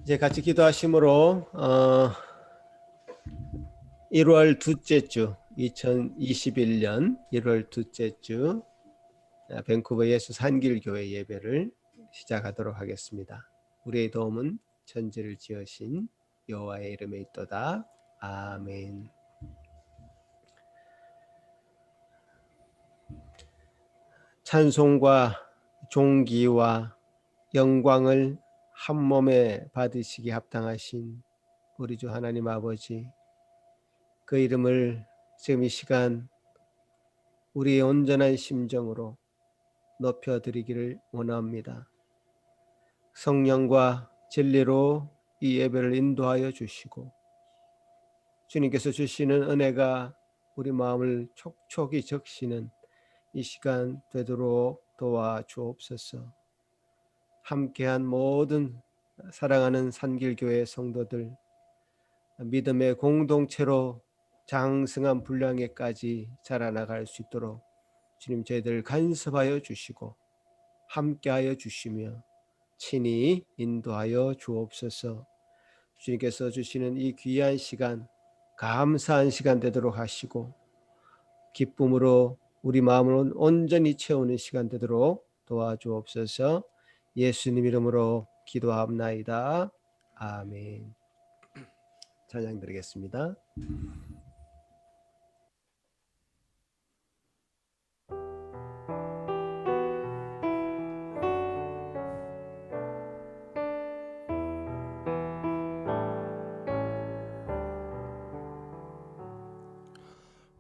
이제 같이 기도하심으로 1월 둘째 주 2021년 1월 둘째 주 밴쿠버 예수 산길교회 예배를 시작하도록 하겠습니다. 우리의 도움은 천지를 지으신 여호와의 이름에 있도다. 아멘. 찬송과 존귀와 영광을 한 몸에 받으시기 합당하신 우리 주 하나님 아버지, 그 이름을 지금 이 시간 우리의 온전한 심정으로 높여드리기를 원합니다. 성령과 진리로 이 예배를 인도하여 주시고 주님께서 주시는 은혜가 우리 마음을 촉촉이 적시는 이 시간 되도록 도와주옵소서. 함께한 모든 사랑하는 산길교회 성도들, 믿음의 공동체로 장성한 분량에까지 자라나갈 수 있도록 주님 저희들 간섭하여 주시고 함께하여 주시며 친히 인도하여 주옵소서. 주님께서 주시는 이 귀한 시간, 감사한 시간 되도록 하시고 기쁨으로 우리 마음을 온전히 채우는 시간 되도록 도와주옵소서. 예수님 이름으로 기도합나이다. 아멘. 찬양 드리겠습니다.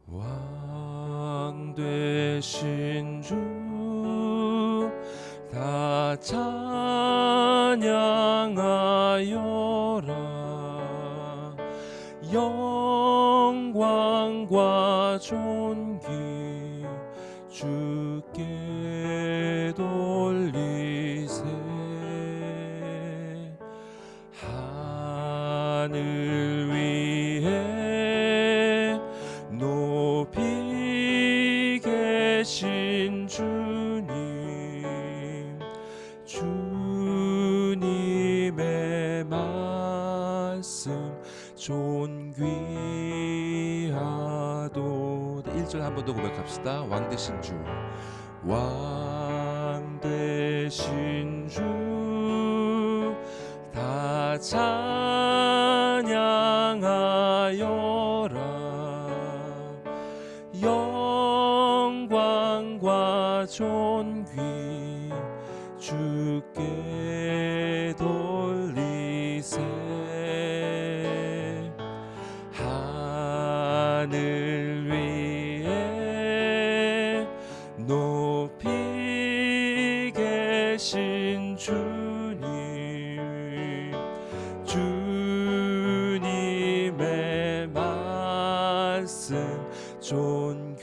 왕 되신 주 다 찬양하여라. 영광과 존귀 주께 돌리세. 하늘 위에 높이 계신 주님의 말씀 존귀하도다. 1절 한 번 더 고백합시다. 왕 되신 주, 왕 되신 주 다 찬양하여라. 영광과 존귀 주께 돌리세. 하늘 위에 높이 계신 주님의 말씀 존귀하도다.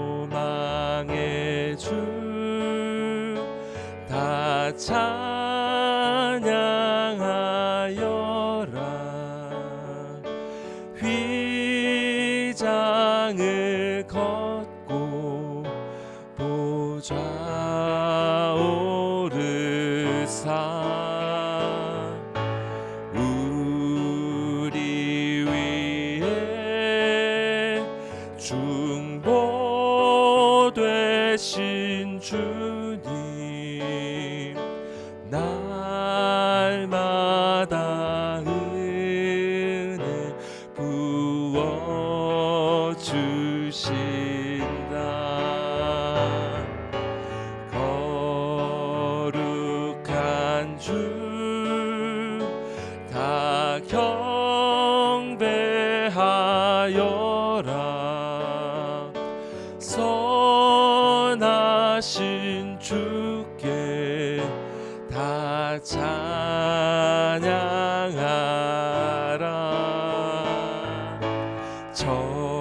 소망의 주 다 찬양하여라. 휘장을 걷고 보좌 오르사 우리 위에 중보되신 주님, 날마다 은혜 부어주신다. 거룩한 주 다 경배하여라. 선하신 주께 다 찬양하라. 천사들도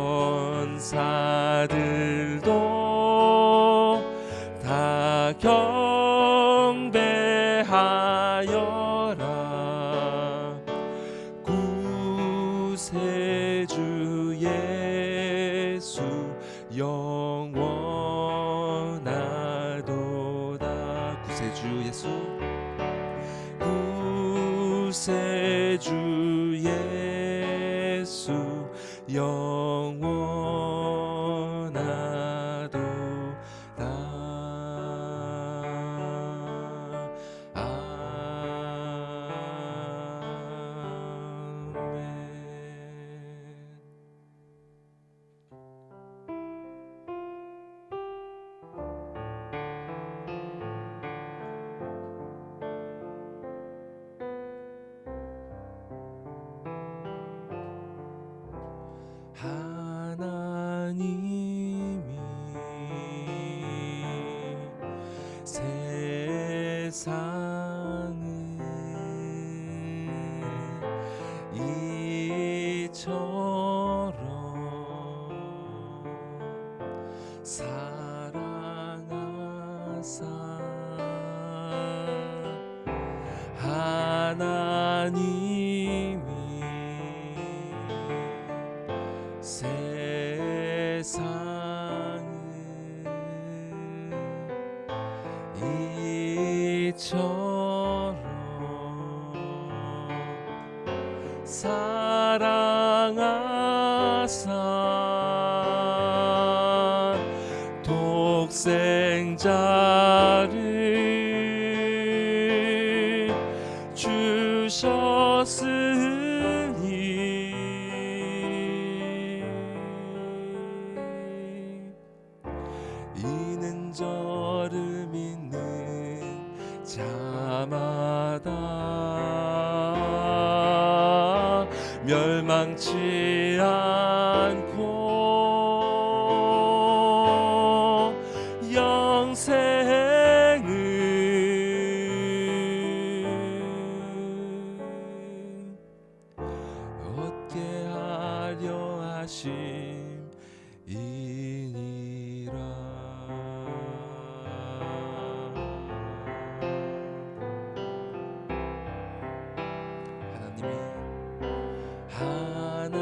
다 경배하여라. 구세주 예수 영원히 예수 영원하도다. 하나님이 세상을 이처럼 사랑하사 하나님이 세상을 이처럼 사랑하사 독생자를 주셨으니 이는 저를 믿는 자마다 멸망치 않고 영생을 얻게 하려 하심이니라. 하나님이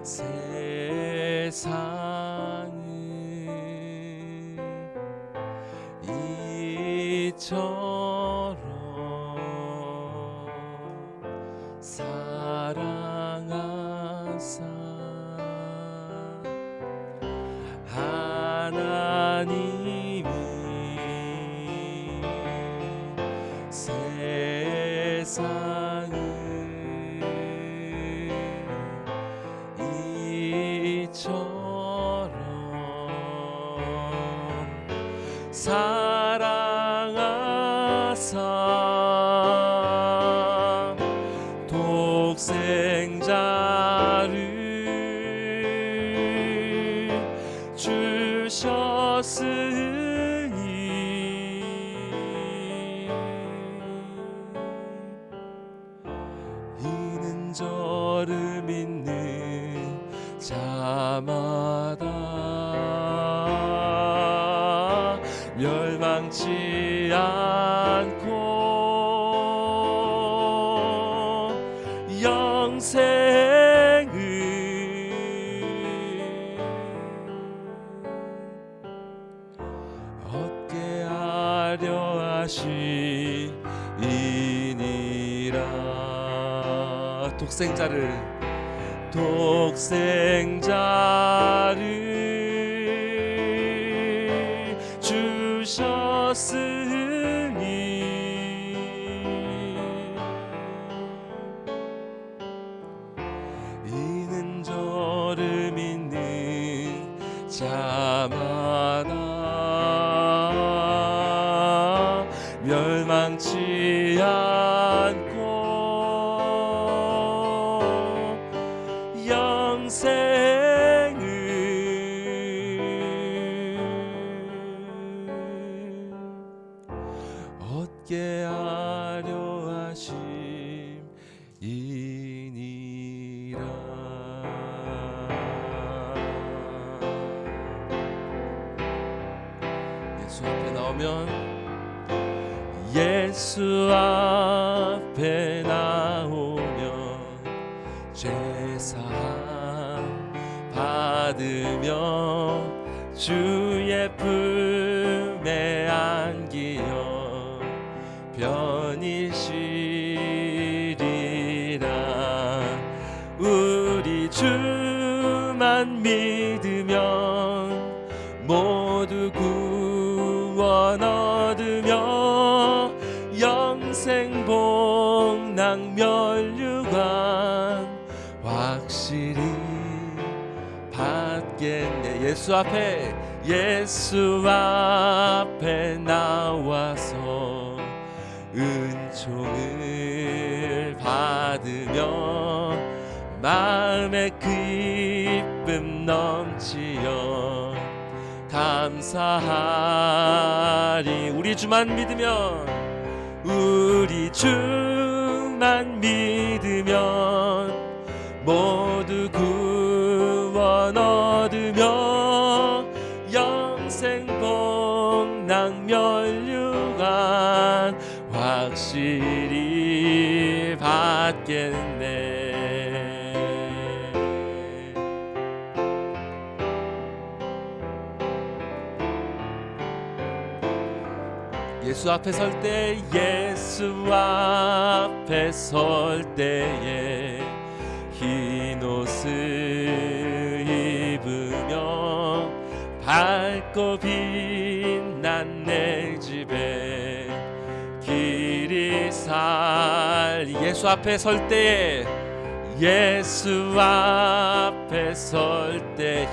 세상을 이처럼 사랑하사 하나님이 세상을 이처럼 사랑하사 독생자를 주셨으니 이는 저를 믿는 자마다 멸망치 않고 영생을 얻게 하려 하시니라. 독생자를 주셨으니 이는 저를 믿는 자마다 멸망치 않고 영생을 얻게 하려 하심이니라. 예수 앞에 나오면 예수 앞에 나오면 죄사함 받으며 주의 품에 안기어 영원이시리라. 우리 주만 믿으면 모두 구원 얻으며 영생 복락 멸류관 확실히 받겠네. 예수 앞에 나와서 은총을 받으며 마음의 기쁨 넘치어 감사하리. 우리 주만 믿으면 모두 구원 얻으며 영생 복락 멸류관 확실히 받겠네. 예수 앞에 설 때에 흰 옷을 입으며 밝고 빛난 내 집에 길이 살리. 예수 앞에 설 때에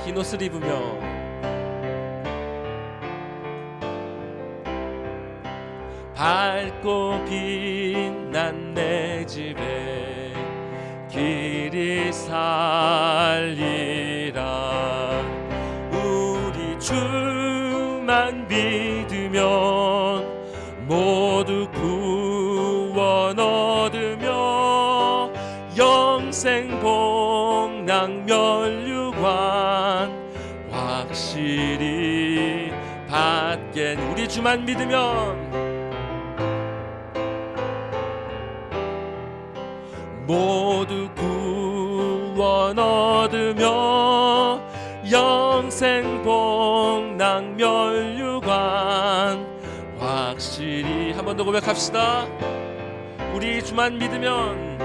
흰 옷을 입으며 밝고 빛난 내 집에 길이 살리라. 우리 주만 믿으면 모두 구원 얻으며 영생 복락 멸류관 확실히 받겠네. 우리 주만 믿으면 모두 구원 얻으며 영생 복락 멸류관 확실히. 한 번 더 고백합시다. 우리 주만 믿으면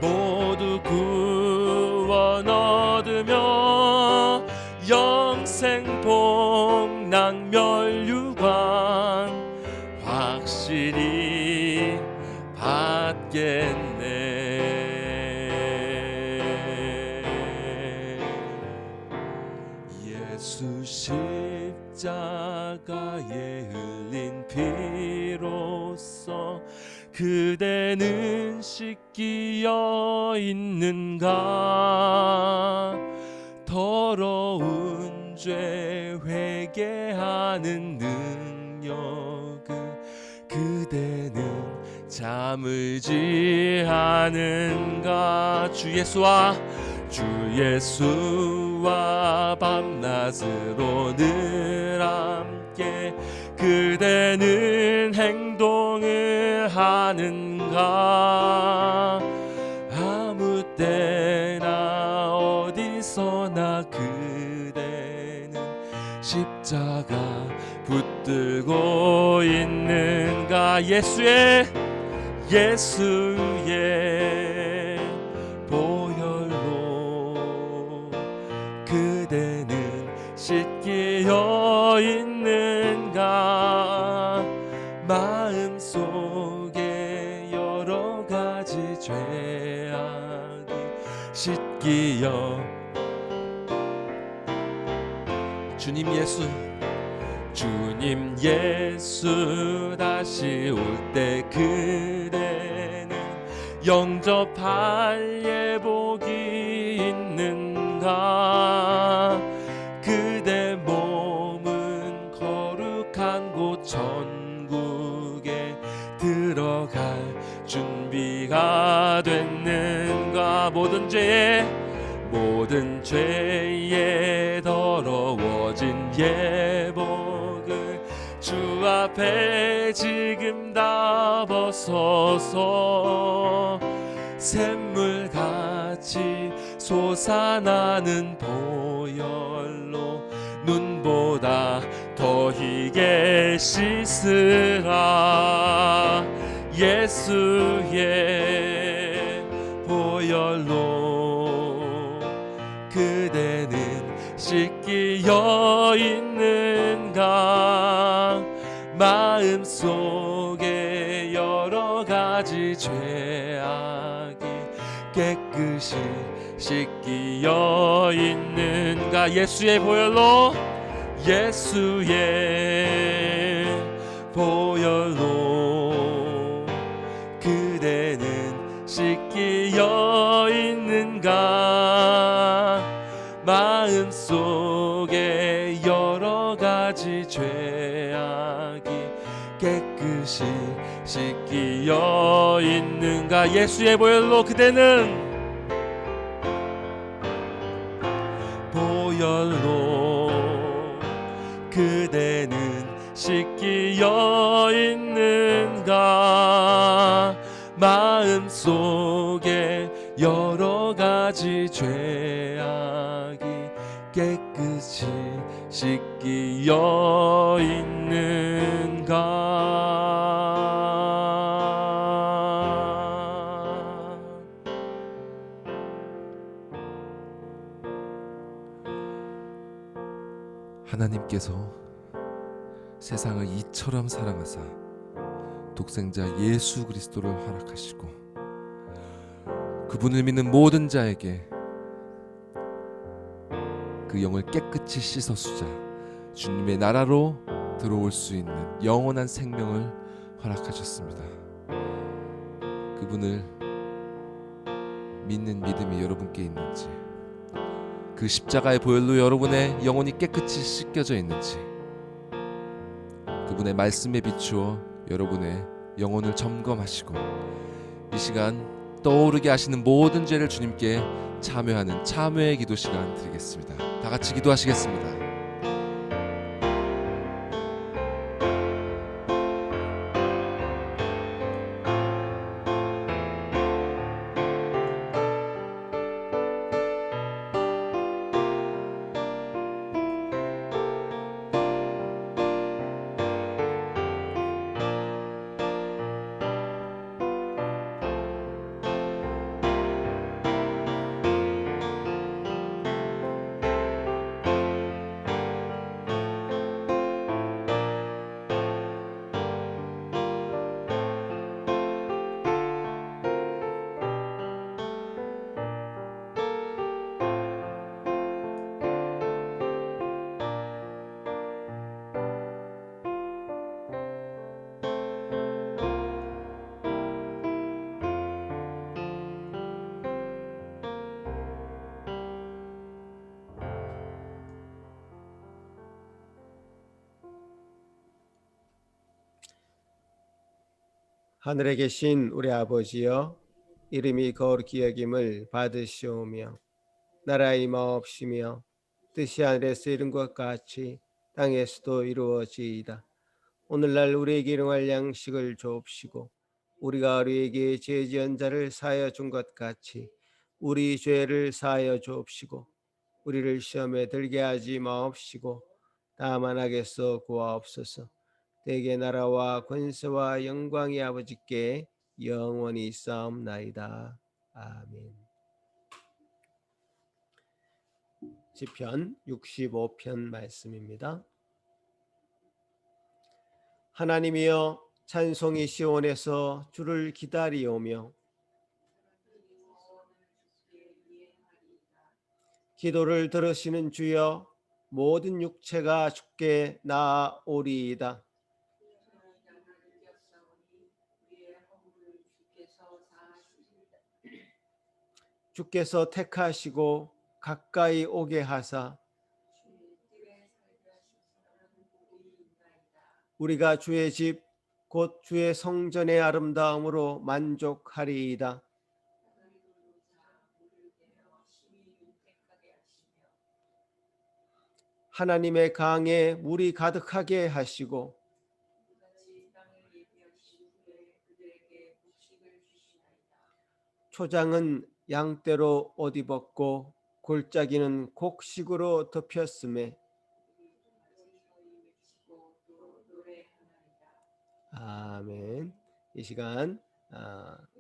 모두 구원 얻으며 영생 복락 멸류관 확실히 받겠네. 예수 십자가에 흘린 피로써 그대는 씻기어 있는가. 더러운 죄 회개하는 능력을 그대는 잠을지 않은가. 주 예수와 밤낮으로 늘 함께 그대는 행동을 하는가. 아무 때나 어디서나 그대는 십자가 붙들고 있는가. 예수의 보혈로 그대는 씻기어 있는가. 마음속에 여러 가지 죄악이 씻기어. 주님 예수 다시 올 때 그대는 영접할 예복이 있는가. 그대 몸은 거룩한 곳 천국에 들어갈 준비가 됐는가. 모든 죄에 더러워진 예복을 주 앞에 지금 다 벗어서 샘물같이 솟아나는 보혈로 눈보다 더 더히게 씻으라. 예수의 보혈로 그대는 씻기어 있는가. 마음속에 여러 가지 죄악이 깨끗이 씻기어 있는가. 예수의 보혈로, 예수의 보혈로 그대는 씻기어 있는가. 마음속에 여러 가지 죄악이 깨끗이 씻기어 있는가. 예수의 보혈로 그대는, 보혈로 그대는 씻기어 있는가. 마음속에 여러 가지 죄악이 깨끗이 씻기어 있는가. 하나님께서 세상을 이처럼 사랑하사 독생자 예수 그리스도를 허락하시고 그분을 믿는 모든 자에게 그 영을 깨끗이 씻어주자 주님의 나라로 들어올 수 있는 영원한 생명을 허락하셨습니다. 그분을 믿는 믿음이 여러분께 있는지, 그 십자가의 보혈로 여러분의 영혼이 깨끗이 씻겨져 있는지, 그분의 말씀에 비추어 여러분의 영혼을 점검하시고 이 시간 떠오르게 하시는 모든 죄를 주님께 참여하는 참회의 기도 시간 드리겠습니다. 다 같이 기도하시겠습니다. 하늘에 계신 우리 아버지여, 이름이 거룩히 여김을 받으시오며 나라의 임하옵시며 뜻이 하늘에서 이룬 것 같이 땅에서도 이루어지이다. 오늘날 우리에게 일용할 양식을 주옵시고 우리가 우리에게 죄 지은 자를 사하여 준 것 같이 우리 죄를 사하여 주옵시고 우리를 시험에 들게 하지 마옵시고 다만 악에서 구하옵소서. 대개 나라와 권세와 영광이 아버지께 영원히 있사옵나이다. 아멘. 시편 65편 말씀입니다. 하나님이여, 찬송이 시온에서 주를 기다리오며 기도를 들으시는 주여, 모든 육체가 주께 나아오리이다. 주께서 택하시고 가까이 오게 하사 우리가 주의 집 곧 주의 성전의 아름다움으로 만족하리이다. 하나님의 강에 물이 가득하게 하시고 초장은 양떼로 옷 입었고 골짜기는 곡식으로 덮였음에 아멘. 이 시간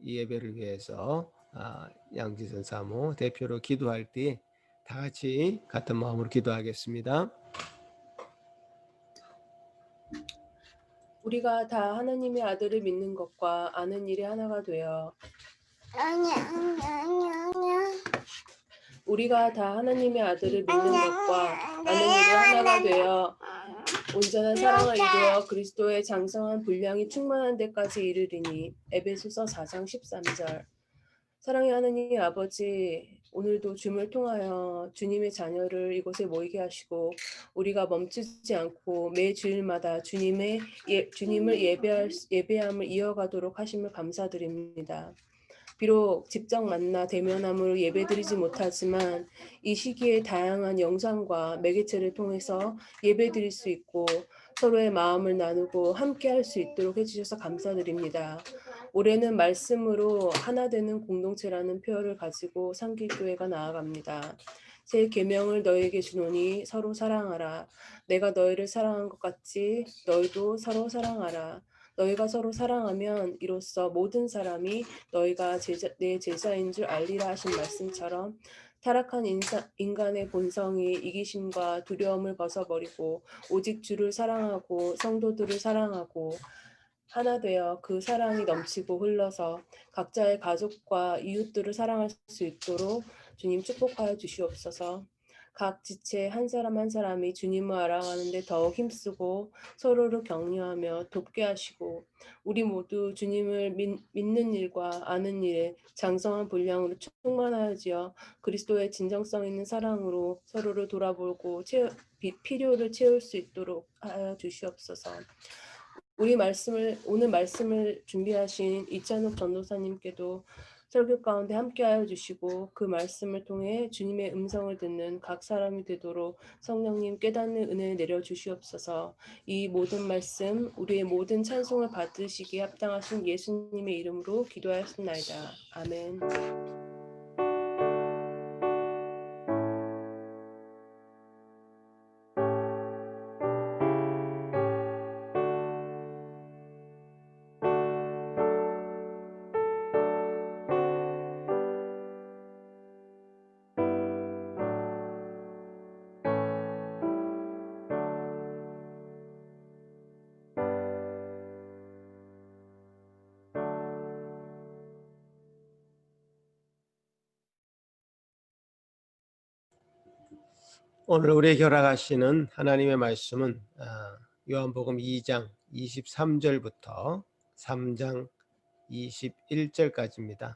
이 예배를 위해서 양지선 사모 대표로 기도할 때 다 같이 같은 마음으로 기도하겠습니다. 우리가 다 하나님의 아들을 믿는 것과 아는 일이 하나가 되어 우리가 다 하나님의 아들을 믿는 것과 아는 일이 하나가 되어 온전한 사랑을 이루어 그리스도의 장성한 분량이 충만한 데까지 이르리니. 에베소서 4장 13절. 사랑의 하나님 아버지, 오늘도 주님을 통하여 주님의 자녀를 이곳에 모이게 하시고 우리가 멈추지 않고 매 주일마다 주님을 예배함을 이어가도록 하심을 감사드립니다. 비록 직접 만나 대면함으로 예배드리지 못하지만 이 시기에 다양한 영상과 매개체를 통해서 예배드릴 수 있고 서로의 마음을 나누고 함께 할 수 있도록 해주셔서 감사드립니다. 올해는 말씀으로 하나 되는 공동체라는 표어를 가지고 상길교회가 나아갑니다. 제 계명을 너에게 주노니 서로 사랑하라. 내가 너희를 사랑한 것 같이 너희도 서로 사랑하라. 너희가 서로 사랑하면 이로써 모든 사람이 너희가 내 제자인 줄 알리라 하신 말씀처럼 타락한 인간의 본성이 이기심과 두려움을 벗어버리고 오직 주를 사랑하고 성도들을 사랑하고 하나 되어 그 사랑이 넘치고 흘러서 각자의 가족과 이웃들을 사랑할 수 있도록 주님 축복하여 주시옵소서. 각 지체 한 사람 한 사람이 주님을 알아가는 데 더욱 힘쓰고 서로를 격려하며 돕게 하시고 우리 모두 주님을 믿는 일과 아는 일에 장성한 분량으로 충만하여지어 그리스도의 진정성 있는 사랑으로 서로를 돌아보고 필요를 채울 수 있도록 하여 주시옵소서. 오늘 말씀을 준비하신 이찬욱 전도사님께도 설교 가운데 함께하여 주시고 그 말씀을 통해 주님의 음성을 듣는 각 사람이 되도록 성령님 깨닫는 은혜를 내려주시옵소서. 이 모든 말씀 우리의 모든 찬송을 받으시기에 합당하신 예수님의 이름으로 기도하였습니다. 아멘. 오늘 우리에게 허락하시는 하나님의 말씀은 요한복음 2장 23절부터 3장 21절까지입니다.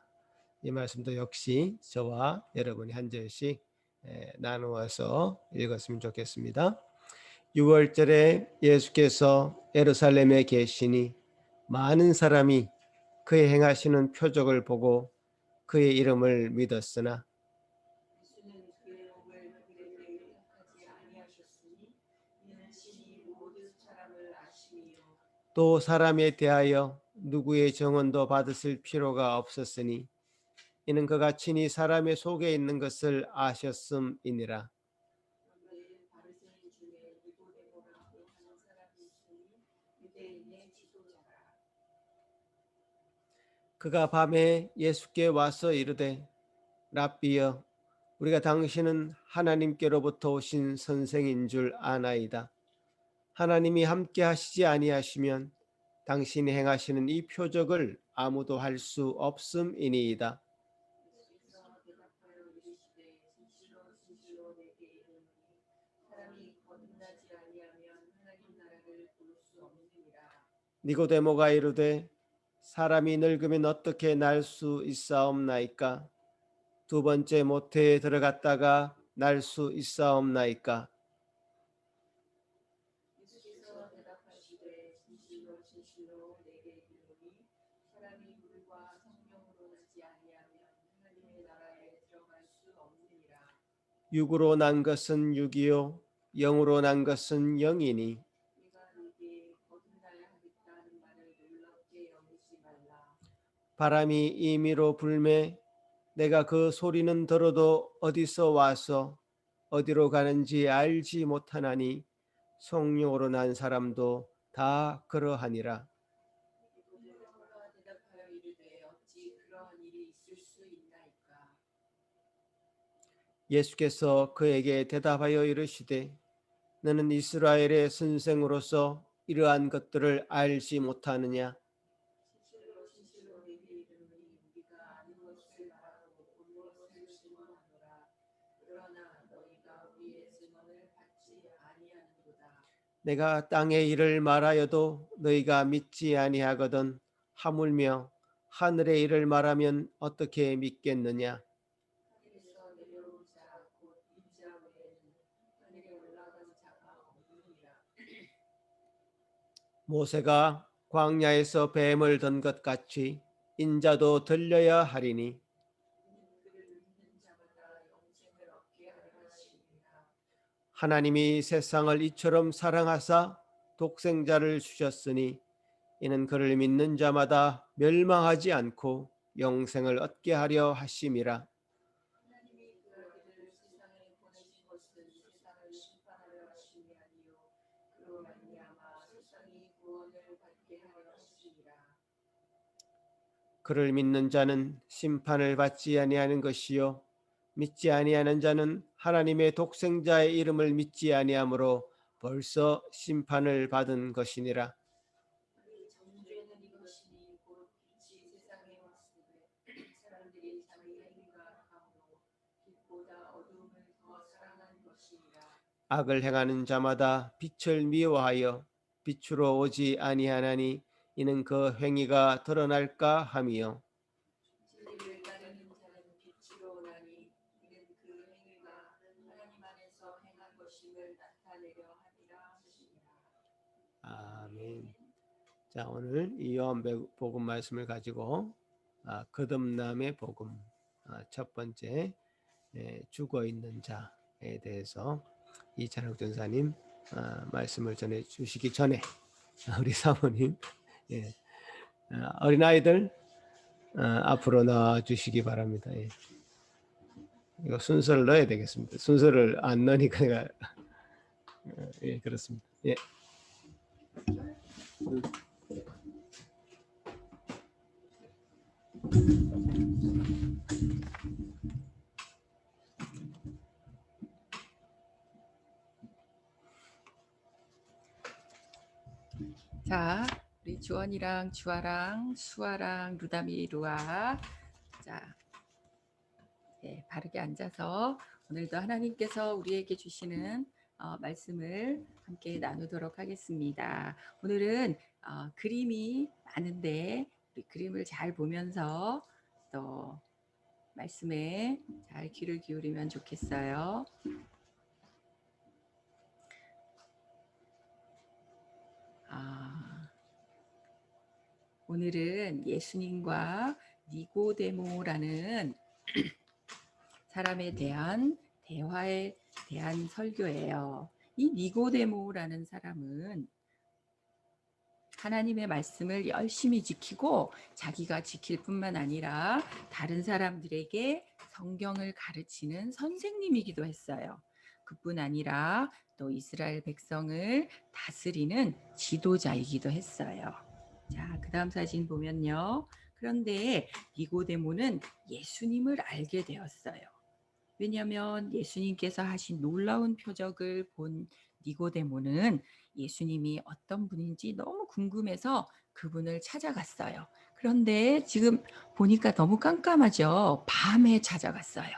이 말씀도 역시 저와 여러분이 한 절씩 나누어서 읽었으면 좋겠습니다. 6월절에 예수께서 예루살렘에 계시니 많은 사람이 그의 행하시는 표적을 보고 그의 이름을 믿었으나 또 사람에 대하여 누구의 증언도 받으실 필요가 없었으니 이는 그가 친히 사람의 속에 있는 것을 아셨음이니라. 그가 밤에 예수께 와서 이르되 랍비여 우리가 당신은 하나님께로부터 오신 선생인 줄 아나이다. 하나님이 함께 하시지 아니하시면 당신이 행하시는 이 표적을 아무도 할 수 없음이니이다. 니고데모가 이르되 사람이 늙으면 어떻게 날 수 있사옵나이까? 두 번째 모태에 들어갔다가 날 수 있사옵나이까? 육으로 난 것은 육이요 영으로 난 것은 영이니 바람이 임의로 불매 내가 그 소리는 들어도 어디서 와서 어디로 가는지 알지 못하나니 성령으로 난 사람도 다 그러하니라. 예수께서 그에게 대답하여 이르시되 너는 이스라엘의 선생으로서 이러한 것들을 알지 못하느냐? 내가 땅의 일을 말하여도 너희가 믿지 아니하거든 하물며 하늘의 일을 말하면 어떻게 믿겠느냐? 모세가 광야에서 뱀을 든 것 같이 인자도 들려야 하리니 하나님이 세상을 이처럼 사랑하사 독생자를 주셨으니 이는 그를 믿는 자마다 멸망하지 않고 영생을 얻게 하려 하심이라. 그를 믿는 자는 심판을 받지 아니하는 것이요 믿지 아니하는 자는 하나님의 독생자의 이름을 믿지 아니하므로 벌써 심판을 받은 것이니라. 악을 행하는 자마다 빛을 미워하여 빛으로 오지 아니하나니 이는 그 행위가 드러날까 함이요. 아멘. 자, 오늘 이 요한복음 말씀을 가지고 거듭남의 복음 첫 번째 죽어 있는 자에 대해서 이찬욱 전사님 말씀을 전해 주시기 전에 우리 사모님 어린아이들 앞으로 나와 주시기 바랍니다. 예. 이거 순서를 넣어야 되겠습니다. 순서를 안 넣으니까 내가 예, 그렇습니다. 예. 자, 우리 주원이랑 주아랑 수아랑 루다미 루아 자, 네, 바르게 앉아서 오늘도 하나님께서 우리에게 주시는 말씀을 함께 나누도록 하겠습니다. 오늘은 그림이 많은데 우리 그림을 잘 보면서 또 말씀에 잘 귀를 기울이면 좋겠어요. 오늘은 예수님과 니고데모라는 사람에 대한 대화에 대한 설교예요. 이 니고데모라는 사람은 하나님의 말씀을 열심히 지키고 자기가 지킬 뿐만 아니라 다른 사람들에게 성경을 가르치는 선생님이기도 했어요. 그뿐 아니라 또 이스라엘 백성을 다스리는 지도자이기도 했어요. 자, 그 다음 사진 보면요. 그런데 니고데모는 예수님을 알게 되었어요. 왜냐하면 예수님께서 하신 놀라운 표적을 본 니고데모는 예수님이 어떤 분인지 너무 궁금해서 그분을 찾아갔어요. 그런데 지금 보니까 너무 깜깜하죠. 밤에 찾아갔어요.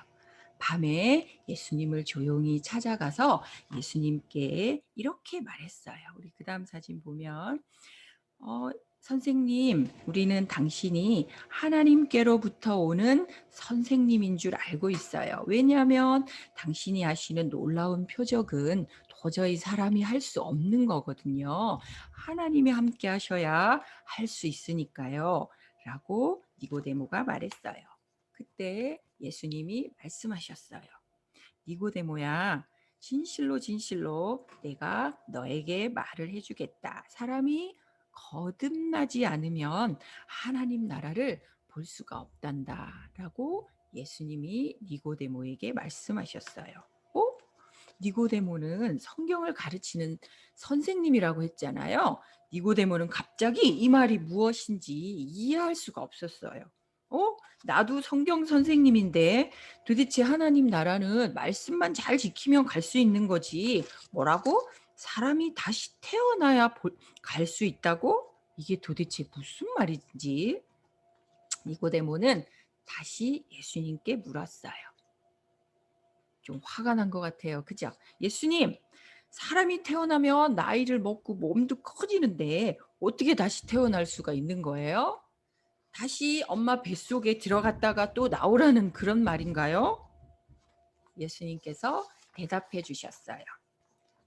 밤에 예수님을 조용히 찾아가서 예수님께 이렇게 말했어요. 우리 그 다음 사진 보면 선생님, 우리는 당신이 하나님께로부터 오는 선생님인 줄 알고 있어요. 왜냐하면 당신이 하시는 놀라운 표적은 도저히 사람이 할 수 없는 거거든요. 하나님이 함께 하셔야 할 수 있으니까요. 라고 니고데모가 말했어요. 그때 예수님이 말씀하셨어요. 니고데모야, 진실로 진실로 내가 너에게 말을 해주겠다. 사람이 거듭나지 않으면 하나님 나라를 볼 수가 없단다 라고 예수님이 니고데모에게 말씀하셨어요. 니고데모는 성경을 가르치는 선생님이라고 했잖아요. 니고데모는 갑자기 이 말이 무엇인지 이해할 수가 없었어요. 나도 성경 선생님인데 도대체 하나님 나라는 말씀만 잘 지키면 갈 수 있는 거지. 뭐라고? 사람이 다시 태어나야 갈 수 있다고? 이게 도대체 무슨 말인지 니고데모는 다시 예수님께 물었어요. 좀 화가 난 것 같아요. 그죠? 예수님, 사람이 태어나면 나이를 먹고 몸도 커지는데 어떻게 다시 태어날 수가 있는 거예요? 다시 엄마 뱃속에 들어갔다가 또 나오라는 그런 말인가요? 예수님께서 대답해 주셨어요.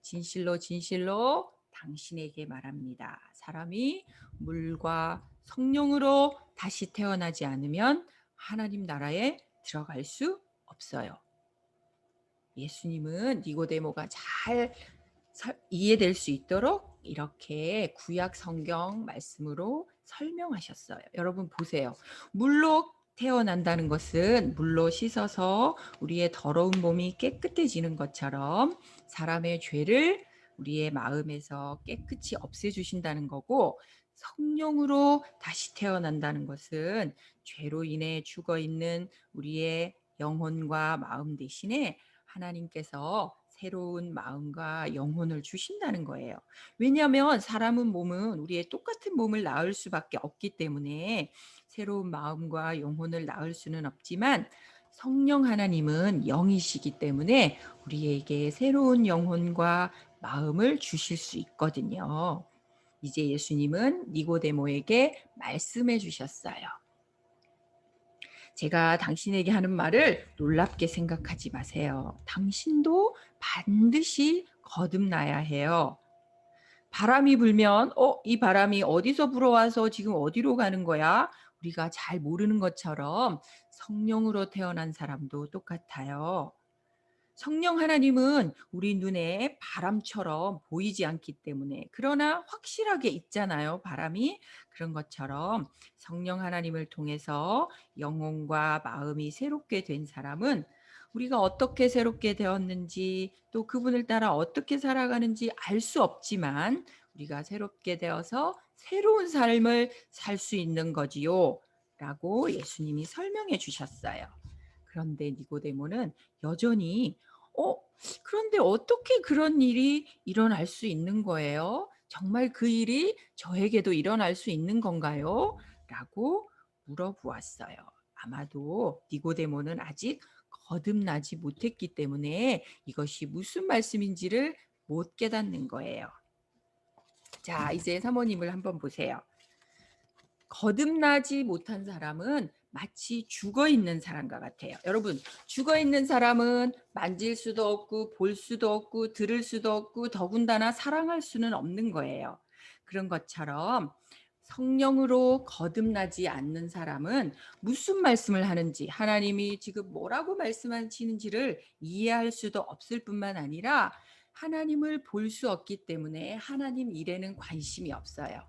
진실로 진실로 당신에게 말합니다. 사람이 물과 성령으로 다시 태어나지 않으면 하나님 나라에 들어갈 수 없어요. 예수님은 니고데모가 잘 이해될 수 있도록 이렇게 구약 성경 말씀으로 설명하셨어요. 여러분 보세요. 물로 태어난다는 것은 물로 씻어서 우리의 더러운 몸이 깨끗해지는 것처럼 사람의 죄를 우리의 마음에서 깨끗이 없애주신다는 거고, 성령으로 다시 태어난다는 것은 죄로 인해 죽어 있는 우리의 영혼과 마음 대신에 하나님께서 새로운 마음과 영혼을 주신다는 거예요. 왜냐하면 몸은 우리의 똑같은 몸을 낳을 수밖에 없기 때문에 새로운 마음과 영혼을 낳을 수는 없지만 성령 하나님은 영이시기 때문에 우리에게 새로운 영혼과 마음을 주실 수 있거든요. 이제 예수님은 니고데모에게 말씀해 주셨어요. 제가 당신에게 하는 말을 놀랍게 생각하지 마세요. 당신도 반드시 거듭나야 해요. 바람이 불면 이 바람이 어디서 불어와서 지금 어디로 가는 거야? 우리가 잘 모르는 것처럼 성령으로 태어난 사람도 똑같아요. 성령 하나님은 우리 눈에 바람처럼 보이지 않기 때문에, 그러나 확실하게 있잖아요. 바람이. 그런 것처럼 성령 하나님을 통해서 영혼과 마음이 새롭게 된 사람은 우리가 어떻게 새롭게 되었는지, 또 그분을 따라 어떻게 살아가는지 알 수 없지만 우리가 새롭게 되어서 새로운 삶을 살 수 있는 거지요 라고 예수님이 설명해 주셨어요. 그런데 니고데모는 여전히 그런데 어떻게 그런 일이 일어날 수 있는 거예요? 정말 그 일이 저에게도 일어날 수 있는 건가요? 라고 물어보았어요. 아마도 니고데모는 아직 거듭나지 못했기 때문에 이것이 무슨 말씀인지를 못 깨닫는 거예요. 자, 이제 사모님을 한번 보세요. 거듭나지 못한 사람은 마치 죽어 있는 사람과 같아요. 여러분, 죽어 있는 사람은 만질 수도 없고 볼 수도 없고 들을 수도 없고 더군다나 사랑할 수는 없는 거예요. 그런 것처럼 성령으로 거듭나지 않는 사람은 무슨 말씀을 하는지, 하나님이 지금 뭐라고 말씀하시는지를 이해할 수도 없을 뿐만 아니라 하나님을 볼 수 없기 때문에 하나님 일에는 관심이 없어요.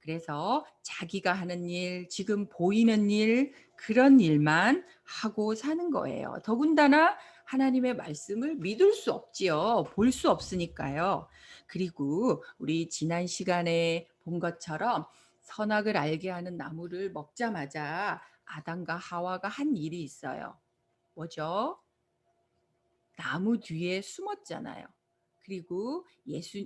그래서 자기가 하는 일, 지금 보이는 일, 그런 일만 하고 사는 거예요. 더군다나 하나님의 말씀을 믿을 수 없지요. 볼 수 없으니까요. 그리고 우리 지난 시간에 본 것처럼 선악을 알게 하는 나무를 먹자마자 아담과 하와가 한 일이 있어요. 뭐죠? 나무 뒤에 숨었잖아요. 그리고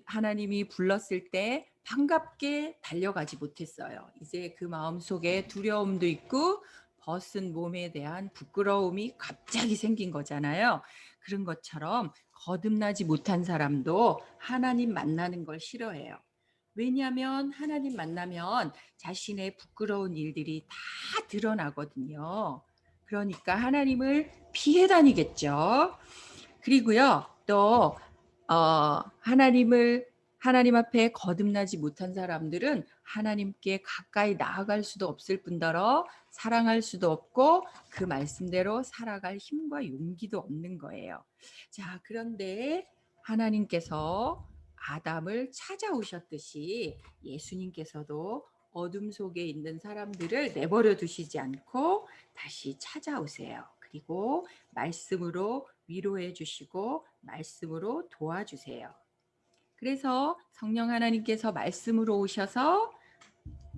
하나님이 불렀을 때 반갑게 달려가지 못했어요. 이제 그 마음속에 두려움도 있고 벗은 몸에 대한 부끄러움이 갑자기 생긴 거잖아요. 그런 것처럼 거듭나지 못한 사람도 하나님 만나는 걸 싫어해요. 왜냐하면 하나님 만나면 자신의 부끄러운 일들이 다 드러나거든요. 그러니까 하나님을 피해 다니겠죠. 그리고요, 또 하나님 앞에 거듭나지 못한 사람들은 하나님께 가까이 나아갈 수도 없을 뿐더러 사랑할 수도 없고 그 말씀대로 살아갈 힘과 용기도 없는 거예요. 자, 그런데 하나님께서 아담을 찾아오셨듯이 예수님께서도 어둠 속에 있는 사람들을 내버려 두시지 않고 다시 찾아오세요. 그리고 말씀으로 위로해 주시고 말씀으로 도와주세요. 그래서 성령 하나님께서 말씀으로 오셔서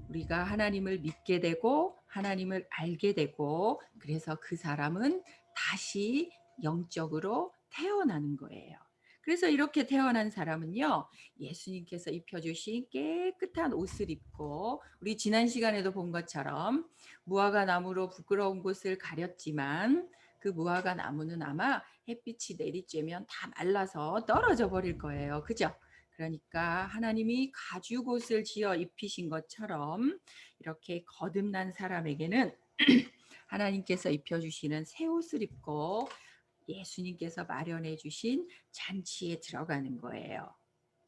우리가 하나님을 믿게 되고 하나님을 알게 되고 그래서 그 사람은 다시 영적으로 태어나는 거예요. 그래서 이렇게 태어난 사람은요, 예수님께서 입혀주신 깨끗한 옷을 입고 우리 지난 시간에도 본 것처럼 무화과 나무로 부끄러운 곳을 가렸지만 그 무화과 나무는 아마 햇빛이 내리쬐면 다 말라서 떨어져 버릴 거예요. 그죠? 그러니까 하나님이 가죽옷을 지어 입히신 것처럼 이렇게 거듭난 사람에게는 하나님께서 입혀주시는 새 옷을 입고 예수님께서 마련해 주신 잔치에 들어가는 거예요.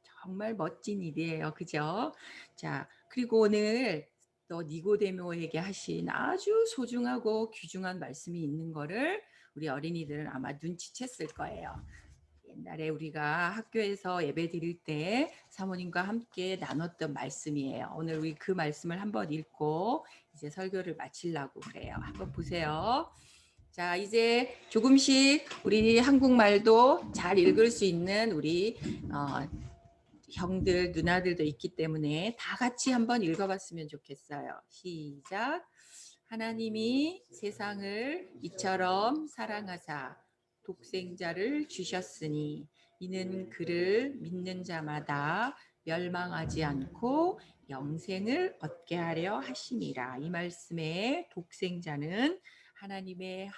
정말 멋진 일이에요. 그죠? 자, 그리고 오늘 또 니고데모에게 하신 아주 소중하고 귀중한 말씀이 있는 거를 우리 어린이들은 아마 눈치챘을 거예요. 옛날에 우리가 학교에서 예배 드릴 때 사모님과 함께 나눴던 말씀이에요. 오늘 우리 그 말씀을 한번 읽고 이제 설교를 마치려고 그래요. 한번 보세요. 자, 이제 조금씩 우리 한국말도 잘 읽을 수 있는 우리 형들, 누나들도 있기 때문에 다 같이 한번 읽어봤으면 좋겠어요. 시작. 하나님이 세상을 이처럼 사랑하사 독생자를 주셨으니 이는 그를 믿는 자마다 멸망하지 않고 영생을 얻게 하려 하심이라. 이 말씀에 독생자는 하나님의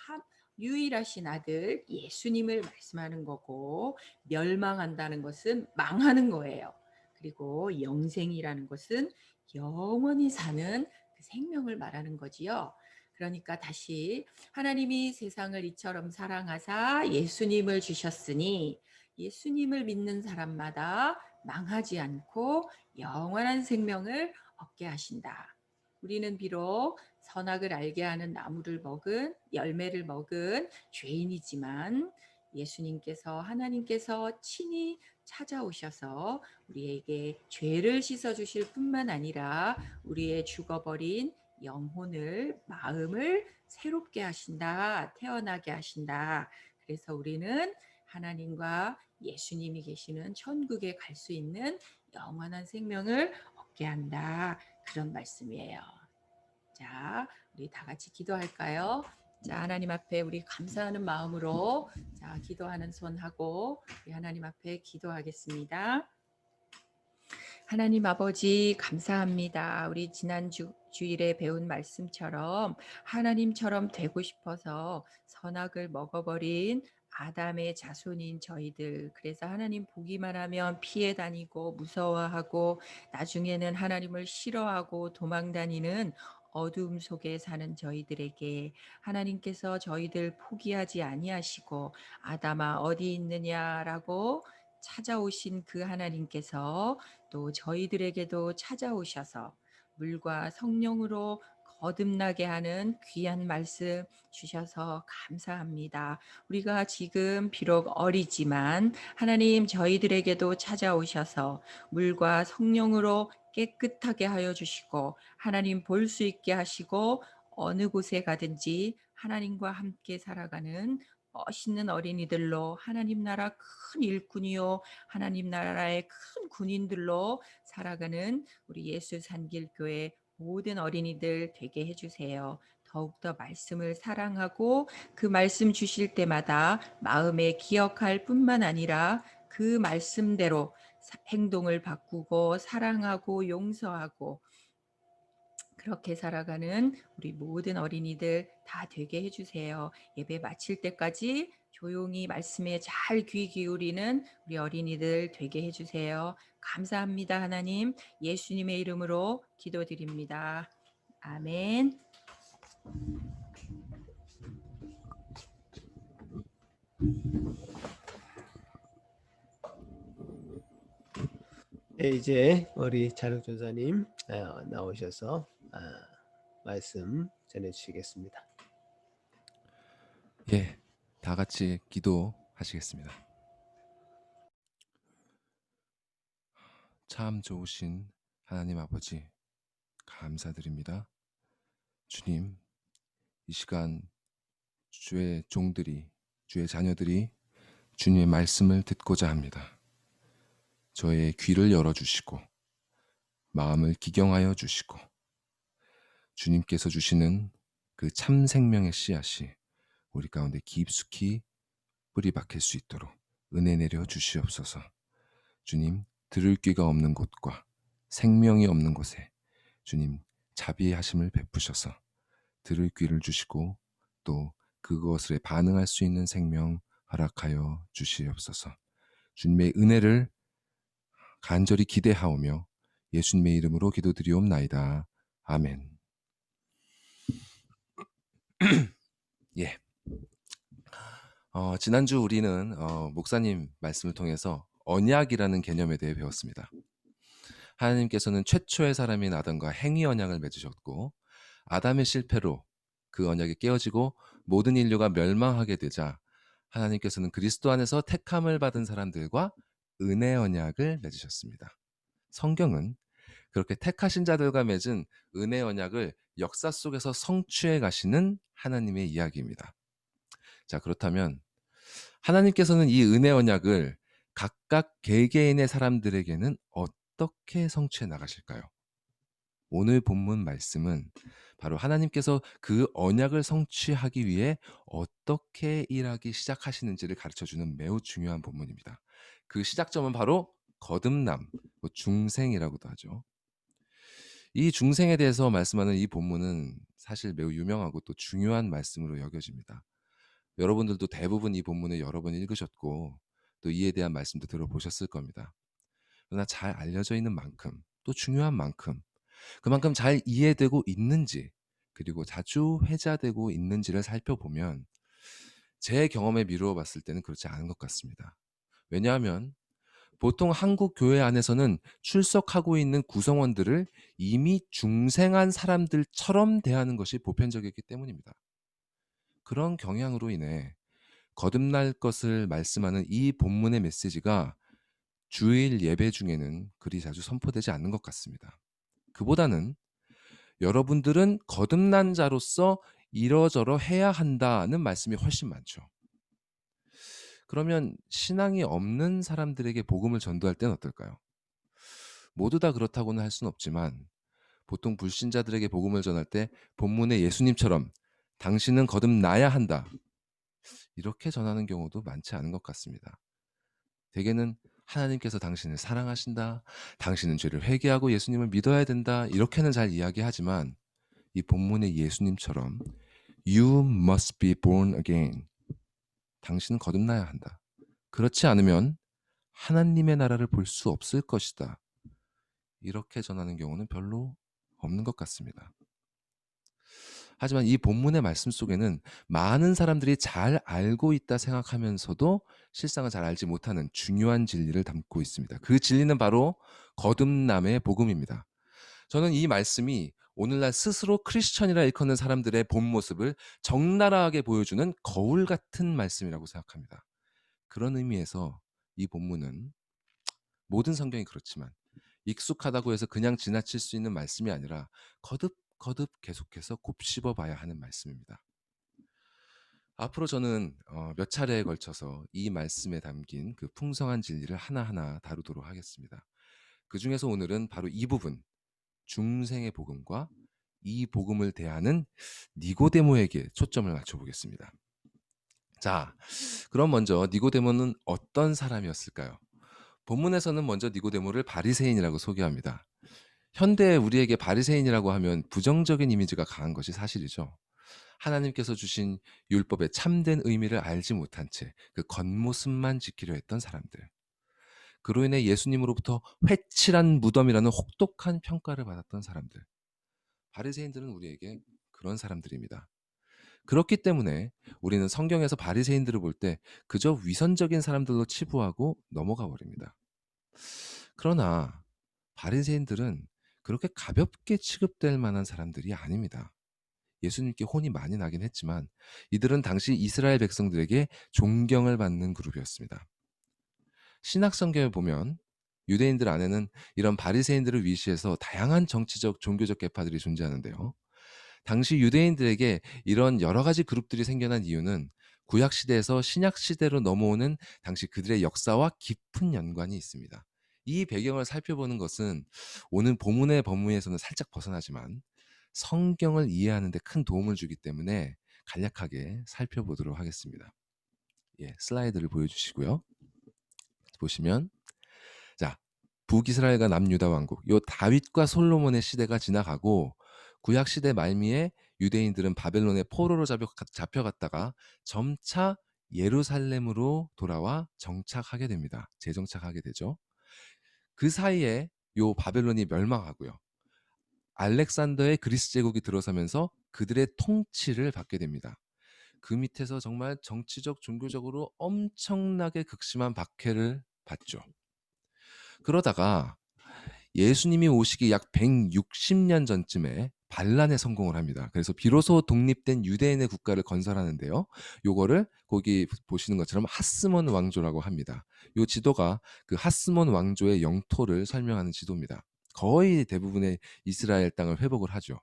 유일하신 아들 예수님을 말씀하는 거고, 멸망한다는 것은 망하는 거예요. 그리고 영생이라는 것은 영원히 사는 그 생명을 말하는 거지요. 그러니까 다시 하나님이 세상을 이처럼 사랑하사 예수님을 주셨으니 예수님을 믿는 사람마다 망하지 않고 영원한 생명을 얻게 하신다. 우리는 비록 선악을 알게 하는 나무를 먹은 열매를 먹은 죄인이지만 예수님께서 하나님께서 친히 찾아오셔서 우리에게 죄를 씻어 주실 뿐만 아니라 우리의 죽어버린 영혼을 마음을 새롭게 하신다. 태어나게 하신다. 그래서 우리는 하나님과 예수님이 계시는 천국에 갈 수 있는 영원한 생명을 얻게 한다. 그런 말씀이에요. 자, 우리 다 같이 기도할까요? 자, 하나님 앞에 우리 감사하는 마음으로 자, 기도하는 손 하고 우리 하나님 앞에 기도하겠습니다. 하나님 아버지 감사합니다. 우리 지난 주일에 배운 말씀처럼 하나님처럼 되고 싶어서 선악을 먹어버린 아담의 자손인 저희들, 그래서 하나님 보기만 하면 피해 다니고 무서워하고 나중에는 하나님을 싫어하고 도망다니는 어두움 속에 사는 저희들에게 하나님께서 저희들 포기하지 아니하시고 아담아 어디 있느냐라고 찾아오신 그 하나님께서 또 저희들에게도 찾아오셔서 물과 성령으로 거듭나게 하는 귀한 말씀 주셔서 감사합니다. 우리가 지금 비록 어리지만 하나님 저희들에게도 찾아오셔서 물과 성령으로 깨끗하게 하여 주시고 하나님 볼 수 있게 하시고 어느 곳에 가든지 하나님과 함께 살아가는 멋있는 어린이들로 하나님 나라 큰 일꾼이요 하나님 나라의 큰 군인들로 살아가는 우리 예수 산길교회 모든 어린이들 되게 해주세요. 더욱더 말씀을 사랑하고 그 말씀 주실 때마다 마음에 기억할 뿐만 아니라 그 말씀대로 행동을 바꾸고 사랑하고 용서하고 그렇게 살아가는 우리 모든 어린이들 다 되게 해주세요. 예배 마칠 때까지 조용히 말씀에 잘 귀 기울이는 우리 어린이들 되게 해주세요. 감사합니다. 하나님 예수님의 이름으로 기도드립니다. 아멘. 네, 이제 우리 자력 전사님 나오셔서 말씀 전해주시겠습니다. 예, 다 같이 기도하시겠습니다. 참 좋으신 하나님 아버지 감사드립니다. 주님, 이 시간 주의 종들이, 주의 자녀들이 주님의 말씀을 듣고자 합니다. 저의 귀를 열어주시고 마음을 기경하여 주시고 주님께서 주시는 그 참 생명의 씨앗이 우리 가운데 깊숙이 뿌리 박힐 수 있도록 은혜 내려 주시옵소서. 주님, 들을 귀가 없는 곳과 생명이 없는 곳에 주님 자비하심을 베푸셔서 들을 귀를 주시고 또 그것에 반응할 수 있는 생명 허락하여 주시옵소서. 주님의 은혜를 간절히 기대하오며 예수님의 이름으로 기도드리옵나이다. 아멘. 예. 지난주 우리는 목사님 말씀을 통해서 언약이라는 개념에 대해 배웠습니다. 하나님께서는 최초의 사람인 아담과 행위 언약을 맺으셨고 아담의 실패로 그 언약이 깨어지고 모든 인류가 멸망하게 되자 하나님께서는 그리스도 안에서 택함을 받은 사람들과 은혜 언약을 맺으셨습니다. 성경은 그렇게 택하신 자들과 맺은 은혜 언약을 역사 속에서 성취해 가시는 하나님의 이야기입니다. 자, 그렇다면 하나님께서는 이 은혜 언약을 각각 개개인의 사람들에게는 어떻게 성취해 나가실까요? 오늘 본문 말씀은 바로 하나님께서 그 언약을 성취하기 위해 어떻게 일하기 시작하시는지를 가르쳐주는 매우 중요한 본문입니다. 그 시작점은 바로 거듭남, 중생이라고도 하죠. 이 중생에 대해서 말씀하는 이 본문은 사실 매우 유명하고 또 중요한 말씀으로 여겨집니다. 여러분들도 대부분 이 본문을 여러 번 읽으셨고 또 이에 대한 말씀도 들어보셨을 겁니다. 그러나 잘 알려져 있는 만큼 또 중요한 만큼 그만큼 잘 이해되고 있는지 그리고 자주 회자되고 있는지를 살펴보면 제 경험에 미루어 봤을 때는 그렇지 않은 것 같습니다. 왜냐하면 보통 한국 교회 안에서는 출석하고 있는 구성원들을 이미 중생한 사람들처럼 대하는 것이 보편적이기 때문입니다. 그런 경향으로 인해 거듭날 것을 말씀하는 이 본문의 메시지가 주일 예배 중에는 그리 자주 선포되지 않는 것 같습니다. 그보다는 여러분들은 거듭난 자로서 이러저러 해야 한다는 말씀이 훨씬 많죠. 그러면 신앙이 없는 사람들에게 복음을 전도할 때는 어떨까요? 모두 다 그렇다고는 할 수는 없지만 보통 불신자들에게 복음을 전할 때 본문의 예수님처럼 당신은 거듭나야 한다. 이렇게 전하는 경우도 많지 않은 것 같습니다. 대개는 하나님께서 당신을 사랑하신다. 당신은 죄를 회개하고 예수님을 믿어야 된다. 이렇게는 잘 이야기하지만 이 본문의 예수님처럼 You must be born again. 당신은 거듭나야 한다. 그렇지 않으면 하나님의 나라를 볼 수 없을 것이다. 이렇게 전하는 경우는 별로 없는 것 같습니다. 하지만 이 본문의 말씀 속에는 많은 사람들이 잘 알고 있다 생각하면서도 실상은 잘 알지 못하는 중요한 진리를 담고 있습니다. 그 진리는 바로 거듭남의 복음입니다. 저는 이 말씀이 오늘날 스스로 크리스천이라 일컫는 사람들의 본 모습을 적나라하게 보여주는 거울 같은 말씀이라고 생각합니다. 그런 의미에서 이 본문은 모든 성경이 그렇지만 익숙하다고 해서 그냥 지나칠 수 있는 말씀이 아니라 거듭 계속해서 곱씹어 봐야 하는 말씀입니다. 앞으로 저는 몇 차례에 걸쳐서 이 말씀에 담긴 그 풍성한 진리를 하나하나 다루도록 하겠습니다. 그 중에서 오늘은 바로 이 부분, 중생의 복음과 이 복음을 대하는 니고데모에게 초점을 맞춰보겠습니다. 자, 그럼 먼저 니고데모는 어떤 사람이었을까요? 본문에서는 먼저 니고데모를 바리새인이라고 소개합니다. 현대 우리에게 바리새인이라고 하면 부정적인 이미지가 강한 것이 사실이죠. 하나님께서 주신 율법의 참된 의미를 알지 못한 채 그 겉모습만 지키려 했던 사람들. 그로 인해 예수님으로부터 회칠한 무덤이라는 혹독한 평가를 받았던 사람들. 바리새인들은 우리에게 그런 사람들입니다. 그렇기 때문에 우리는 성경에서 바리새인들을 볼 때 그저 위선적인 사람들로 치부하고 넘어가 버립니다. 그러나 바리새인들은 그렇게 가볍게 취급될 만한 사람들이 아닙니다. 예수님께 혼이 많이 나긴 했지만 이들은 당시 이스라엘 백성들에게 존경을 받는 그룹이었습니다. 신약 성경을 보면 유대인들 안에는 이런 바리새인들을 위시해서 다양한 정치적, 종교적 계파들이 존재하는데요. 당시 유대인들에게 이런 여러 가지 그룹들이 생겨난 이유는 구약 시대에서 신약 시대로 넘어오는 당시 그들의 역사와 깊은 연관이 있습니다. 이 배경을 살펴보는 것은 오늘 본문의 범위에서는 살짝 벗어나지만 성경을 이해하는 데 큰 도움을 주기 때문에 간략하게 살펴보도록 하겠습니다. 예, 슬라이드를 보여주시고요. 보시면 자, 북이스라엘과 남유다 왕국, 요 다윗과 솔로몬의 시대가 지나가고 구약 시대 말미에 유대인들은 바벨론의 포로로 잡혀갔다가 점차 예루살렘으로 돌아와 정착하게 됩니다. 재정착하게 되죠. 그 사이에 요 바벨론이 멸망하고요. 알렉산더의 그리스 제국이 들어서면서 그들의 통치를 받게 됩니다. 그 밑에서 정말 정치적, 종교적으로 엄청나게 극심한 박해를 받죠. 그러다가 예수님이 오시기 약 160년 전쯤에 반란에 성공을 합니다. 그래서 비로소 독립된 유대인의 국가를 건설하는데요. 요거를 거기 보시는 것처럼 하스몬 왕조라고 합니다. 요 지도가 그 하스몬 왕조의 영토를 설명하는 지도입니다. 거의 대부분의 이스라엘 땅을 회복을 하죠.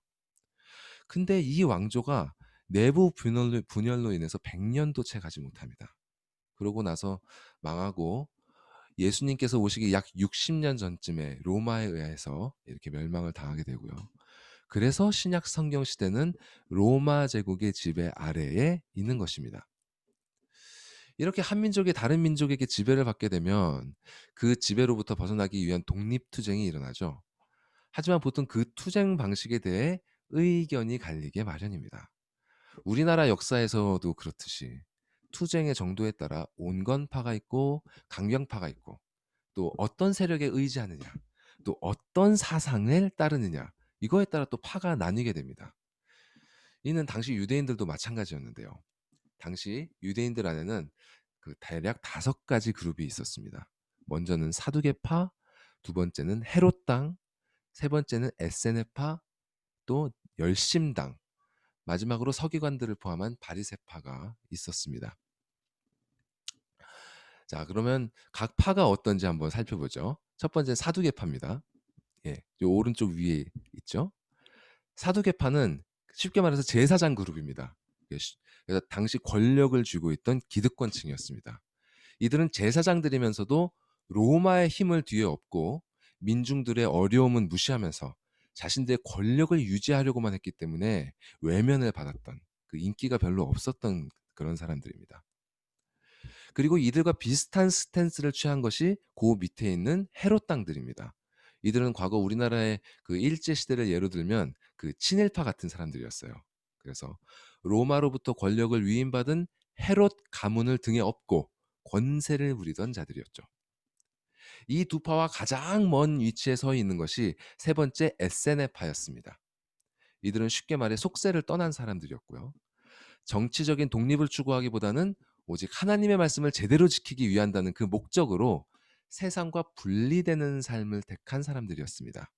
근데 이 왕조가 내부 분열로 인해서 100년도 채 가지 못합니다. 그러고 나서 망하고 예수님께서 오시기 약 60년 전쯤에 로마에 의해서 이렇게 멸망을 당하게 되고요. 그래서 신약 성경 시대는 로마 제국의 지배 아래에 있는 것입니다. 이렇게 한 민족이 다른 민족에게 지배를 받게 되면 그 지배로부터 벗어나기 위한 독립투쟁이 일어나죠. 하지만 보통 그 투쟁 방식에 대해 의견이 갈리게 마련입니다. 우리나라 역사에서도 그렇듯이 투쟁의 정도에 따라 온건파가 있고 강경파가 있고 또 어떤 세력에 의지하느냐, 또 어떤 사상을 따르느냐, 이거에 따라 또 파가 나뉘게 됩니다. 이는 당시 유대인들도 마찬가지였는데요. 당시 유대인들 안에는 그 대략 5가지 그룹이 있었습니다. 먼저는 사두개파, 두 번째는 헤롯당, 세 번째는 에세네파, 또 열심당, 마지막으로 서기관들을 포함한 바리새파가 있었습니다. 자, 그러면 각 파가 어떤지 한번 살펴보죠. 첫 번째 사두개파입니다. 예, 요 오른쪽 위에 있죠. 사두개파는 쉽게 말해서 제사장 그룹입니다. 그래서 당시 권력을 쥐고 있던 기득권층이었습니다. 이들은 제사장들이면서도 로마의 힘을 뒤에 업고 민중들의 어려움은 무시하면서 자신들의 권력을 유지하려고만 했기 때문에 외면을 받았던, 그 인기가 별로 없었던 그런 사람들입니다. 그리고 이들과 비슷한 스탠스를 취한 것이 그 밑에 있는 헤롯 당들입니다. 이들은 과거 우리나라의 그 일제 시대를 예로 들면 그 친일파 같은 사람들이었어요. 그래서 로마로부터 권력을 위임받은 헤롯 가문을 등에 업고 권세를 부리던 자들이었죠. 이 두 파와 가장 먼 위치에 서 있는 것이 세 번째 에세네파였습니다. 이들은 쉽게 말해 속세를 떠난 사람들이었고요. 정치적인 독립을 추구하기보다는 오직 하나님의 말씀을 제대로 지키기 위한다는 그 목적으로 세상과 분리되는 삶을 택한 사람들이었습니다.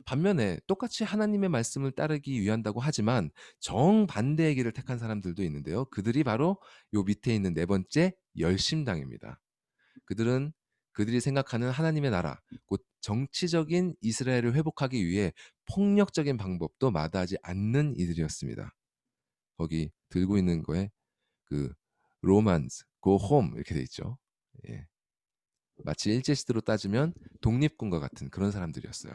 반면에 똑같이 하나님의 말씀을 따르기 위한다고 하지만 정반대의 길을 택한 사람들도 있는데요. 그들이 바로 요 밑에 있는 네 번째 열심당입니다. 그들이 생각하는 하나님의 나라, 곧 정치적인 이스라엘을 회복하기 위해 폭력적인 방법도 마다하지 않는 이들이었습니다. 거기 들고 있는 거에 그 로만스, go home 이렇게 돼 있죠. 예. 마치 일제시대로 따지면 독립군과 같은 그런 사람들이었어요.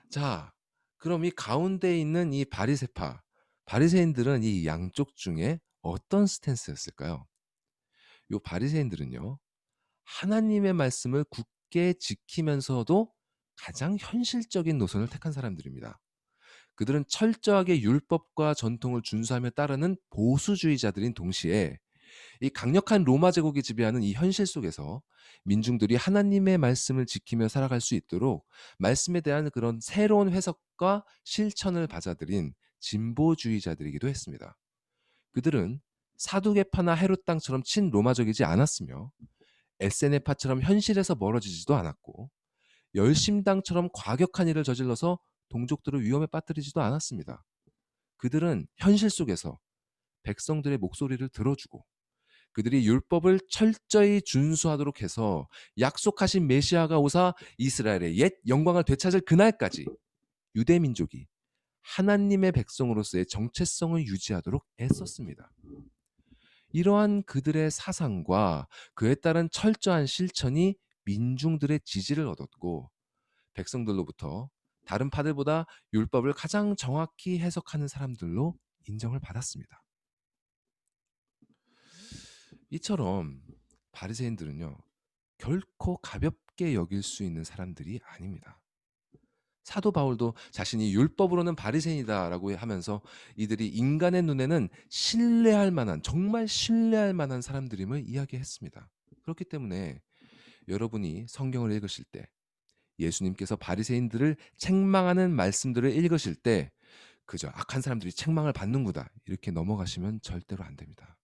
자, 그럼 이 가운데 있는 이 바리새파, 바리새인들은 이 양쪽 중에 어떤 스탠스였을까요? 요 바리새인들은요, 하나님의 말씀을 굳게 지키면서도 가장 현실적인 노선을 택한 사람들입니다. 그들은 철저하게 율법과 전통을 준수하며 따르는 보수주의자들인 동시에 이 강력한 로마 제국이 지배하는 이 현실 속에서 민중들이 하나님의 말씀을 지키며 살아갈 수 있도록 말씀에 대한 그런 새로운 해석과 실천을 받아들인 진보주의자들이기도 했습니다. 그들은 사두개파나 헤롯 당처럼 친로마적이지 않았으며 에세네파처럼 현실에서 멀어지지도 않았고 열심당처럼 과격한 일을 저질러서 동족들을 위험에 빠뜨리지도 않았습니다. 그들은 현실 속에서 백성들의 목소리를 들어주고 그들이 율법을 철저히 준수하도록 해서 약속하신 메시아가 오사 이스라엘의 옛 영광을 되찾을 그날까지 유대 민족이 하나님의 백성으로서의 정체성을 유지하도록 애썼습니다. 이러한 그들의 사상과 그에 따른 철저한 실천이 민중들의 지지를 얻었고 백성들로부터 다른 파들보다 율법을 가장 정확히 해석하는 사람들로 인정을 받았습니다. 이처럼 바리새인들은요, 결코 가볍게 여길 수 있는 사람들이 아닙니다. 사도 바울도 자신이 율법으로는 바리새인이다라고 하면서 이들이 인간의 눈에는 신뢰할 만한, 정말 신뢰할 만한 사람들임을 이야기했습니다. 그렇기 때문에 여러분이 성경을 읽으실 때, 예수님께서 바리새인들을 책망하는 말씀들을 읽으실 때 그저 악한 사람들이 책망을 받는구나 이렇게 넘어가시면 절대로 안 됩니다.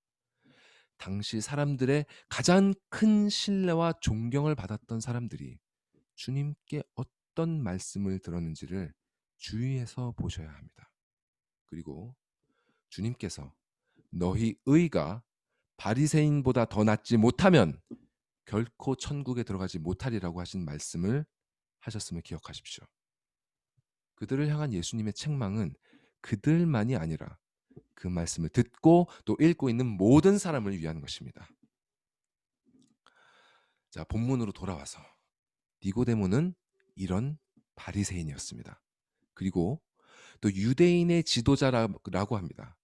당시 사람들의 가장 큰 신뢰와 존경을 받았던 사람들이 주님께 어떤 말씀을 들었는지를 주의해서 보셔야 합니다. 그리고 주님께서 너희 의가 바리새인보다 더 낫지 못하면 결코 천국에 들어가지 못하리라고 하신 말씀을 하셨음을 기억하십시오. 그들을 향한 예수님의 책망은 그들만이 아니라 그 말씀을 듣고 또 읽고 있는 모든 사람을 위한 것입니다. 자, 본문으로 돌아와서 니고데모는 이런 바리새인이었습니다. 그리고 또 유대인의 지도자라고 합니다.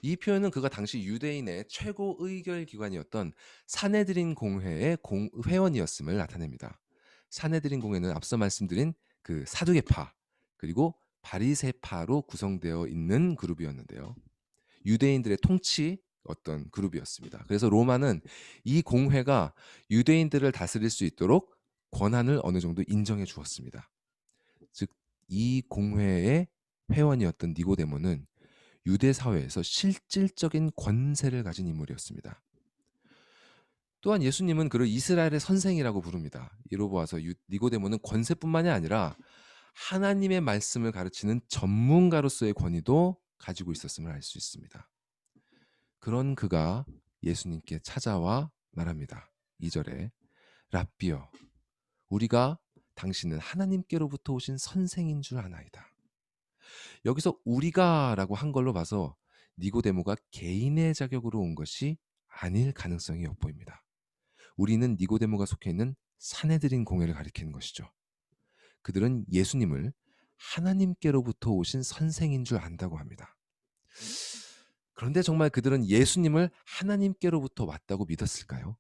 이 표현은 그가 당시 유대인의 최고 의결 기관이었던 사네드린 공회의 회원이었음을 나타냅니다. 사네드린 공회는 앞서 말씀드린 그 사두개파 그리고 바리새파로 구성되어 있는 그룹이었는데요. 유대인들의 통치 어떤 그룹이었습니다. 그래서 로마는 이 공회가 유대인들을 다스릴 수 있도록 권한을 어느 정도 인정해 주었습니다. 즉, 이 공회의 회원이었던 니고데모는 유대 사회에서 실질적인 권세를 가진 인물이었습니다. 또한 예수님은 그를 이스라엘의 선생이라고 부릅니다. 이로 보아서 니고데모는 권세뿐만이 아니라 하나님의 말씀을 가르치는 전문가로서의 권위도 가지고 있었음을 알 수 있습니다. 그런 그가 예수님께 찾아와 말합니다. 2절에 랍비여, 우리가 당신은 하나님께로부터 오신 선생인 줄 아나이다. 여기서 우리가라고 한 걸로 봐서 니고데모가 개인의 자격으로 온 것이 아닐 가능성이 엿보입니다. 우리는 니고데모가 속해 있는 사네드린 공회를 가리키는 것이죠. 그들은 예수님을 하나님께로부터 오신 선생인 줄 안다고 합니다. 그런데 정말 그들은 예수님을 하나님께로부터 왔다고 믿었을까요?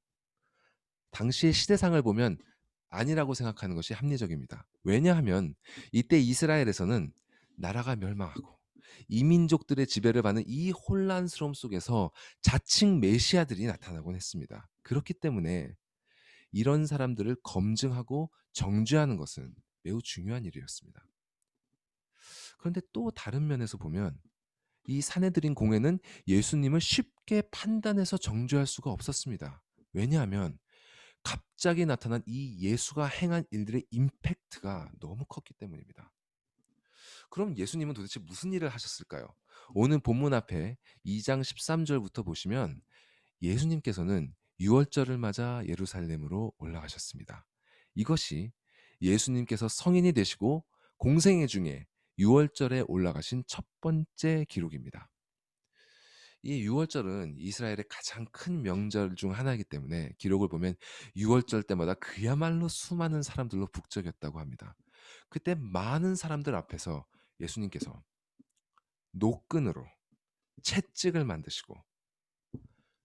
당시의 시대상을 보면 아니라고 생각하는 것이 합리적입니다. 왜냐하면 이때 이스라엘에서는 나라가 멸망하고 이민족들의 지배를 받는 이 혼란스러움 속에서 자칭 메시아들이 나타나곤 했습니다. 그렇기 때문에 이런 사람들을 검증하고 정죄하는 것은 매우 중요한 일이었습니다. 그런데 또 다른 면에서 보면 이 사내들인 공회는 예수님을 쉽게 판단해서 정죄할 수가 없었습니다. 왜냐하면 갑자기 나타난 이 예수가 행한 일들의 임팩트가 너무 컸기 때문입니다. 그럼 예수님은 도대체 무슨 일을 하셨을까요? 오늘 본문 앞에 2장 13절부터 보시면 예수님께서는 유월절을 맞아 예루살렘으로 올라가셨습니다. 이것이 예수님께서 성인이 되시고 공생애 중에 유월절에 올라가신 첫 번째 기록입니다. 이 유월절은 이스라엘의 가장 큰 명절 중 하나이기 때문에 기록을 보면 유월절 때마다 그야말로 수많은 사람들로 북적였다고 합니다. 그때 많은 사람들 앞에서 예수님께서 노끈으로 채찍을 만드시고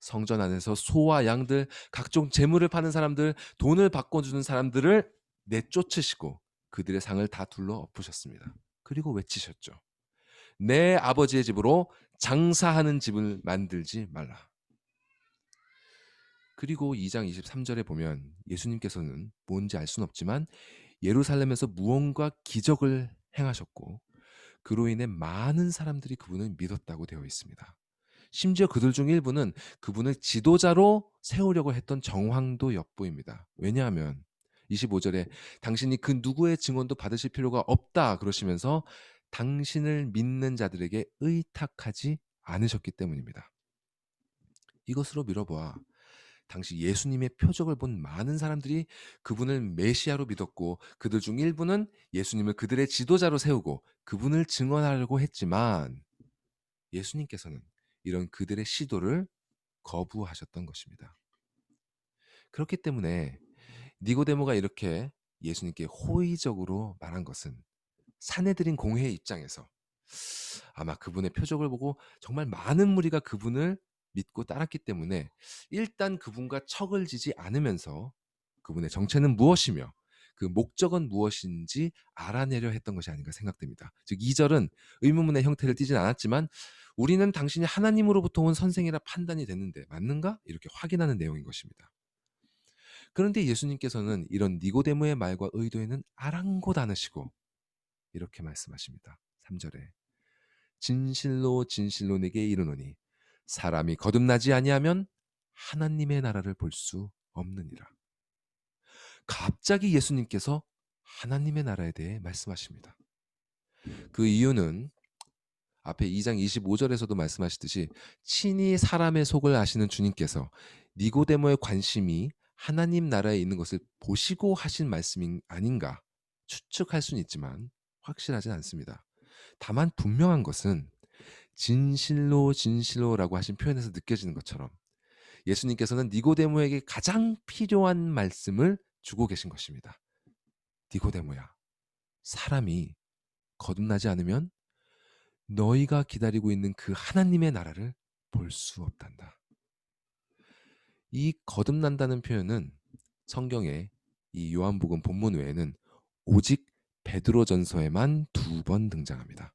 성전 안에서 소와 양들, 각종 재물을 파는 사람들, 돈을 바꿔주는 사람들을 내쫓으시고 그들의 상을 다 둘러 엎으셨습니다. 그리고 외치셨죠. 내 아버지의 집으로 장사하는 집을 만들지 말라. 그리고 2장 23절에 보면 예수님께서는 뭔지 알 수는 없지만 예루살렘에서 무언가 기적을 행하셨고 그로 인해 많은 사람들이 그분을 믿었다고 되어 있습니다. 심지어 그들 중 일부는 그분을 지도자로 세우려고 했던 정황도 엿보입니다. 왜냐하면 25절에 당신이 그 누구의 증언도 받으실 필요가 없다 그러시면서 당신을 믿는 자들에게 의탁하지 않으셨기 때문입니다. 이것으로 미뤄보아 당시 예수님의 표적을 본 많은 사람들이 그분을 메시아로 믿었고 그들 중 일부는 예수님을 그들의 지도자로 세우고 그분을 증언하려고 했지만 예수님께서는 이런 그들의 시도를 거부하셨던 것입니다. 그렇기 때문에 니고데모가 이렇게 예수님께 호의적으로 말한 것은 사내들인 공회의 입장에서 아마 그분의 표적을 보고 정말 많은 무리가 그분을 믿고 따랐기 때문에 일단 그분과 척을 지지 않으면서 그분의 정체는 무엇이며 그 목적은 무엇인지 알아내려 했던 것이 아닌가 생각됩니다. 즉 2절은 의문문의 형태를 띠진 않았지만 우리는 당신이 하나님으로부터 온 선생이라 판단이 됐는데 맞는가? 이렇게 확인하는 내용인 것입니다. 그런데 예수님께서는 이런 니고데모의 말과 의도에는 아랑곳 않으시고 이렇게 말씀하십니다. 3절에 진실로 진실로 내게 이르노니 사람이 거듭나지 아니하면 하나님의 나라를 볼 수 없느니라. 갑자기 예수님께서 하나님의 나라에 대해 말씀하십니다. 그 이유는 앞에 2장 25절에서도 말씀하시듯이 친히 사람의 속을 아시는 주님께서 니고데모의 관심이 하나님 나라에 있는 것을 보시고 하신 말씀이 아닌가 추측할 수는 있지만 확실하진 않습니다. 다만 분명한 것은 진실로 진실로라고 하신 표현에서 느껴지는 것처럼 예수님께서는 니고데모에게 가장 필요한 말씀을 주고 계신 것입니다. 니고데모야, 사람이 거듭나지 않으면 너희가 기다리고 있는 그 하나님의 나라를 볼 수 없단다. 이 거듭난다는 표현은 성경에 이 요한복음 본문 외에는 오직 베드로전서에만 2번 등장합니다.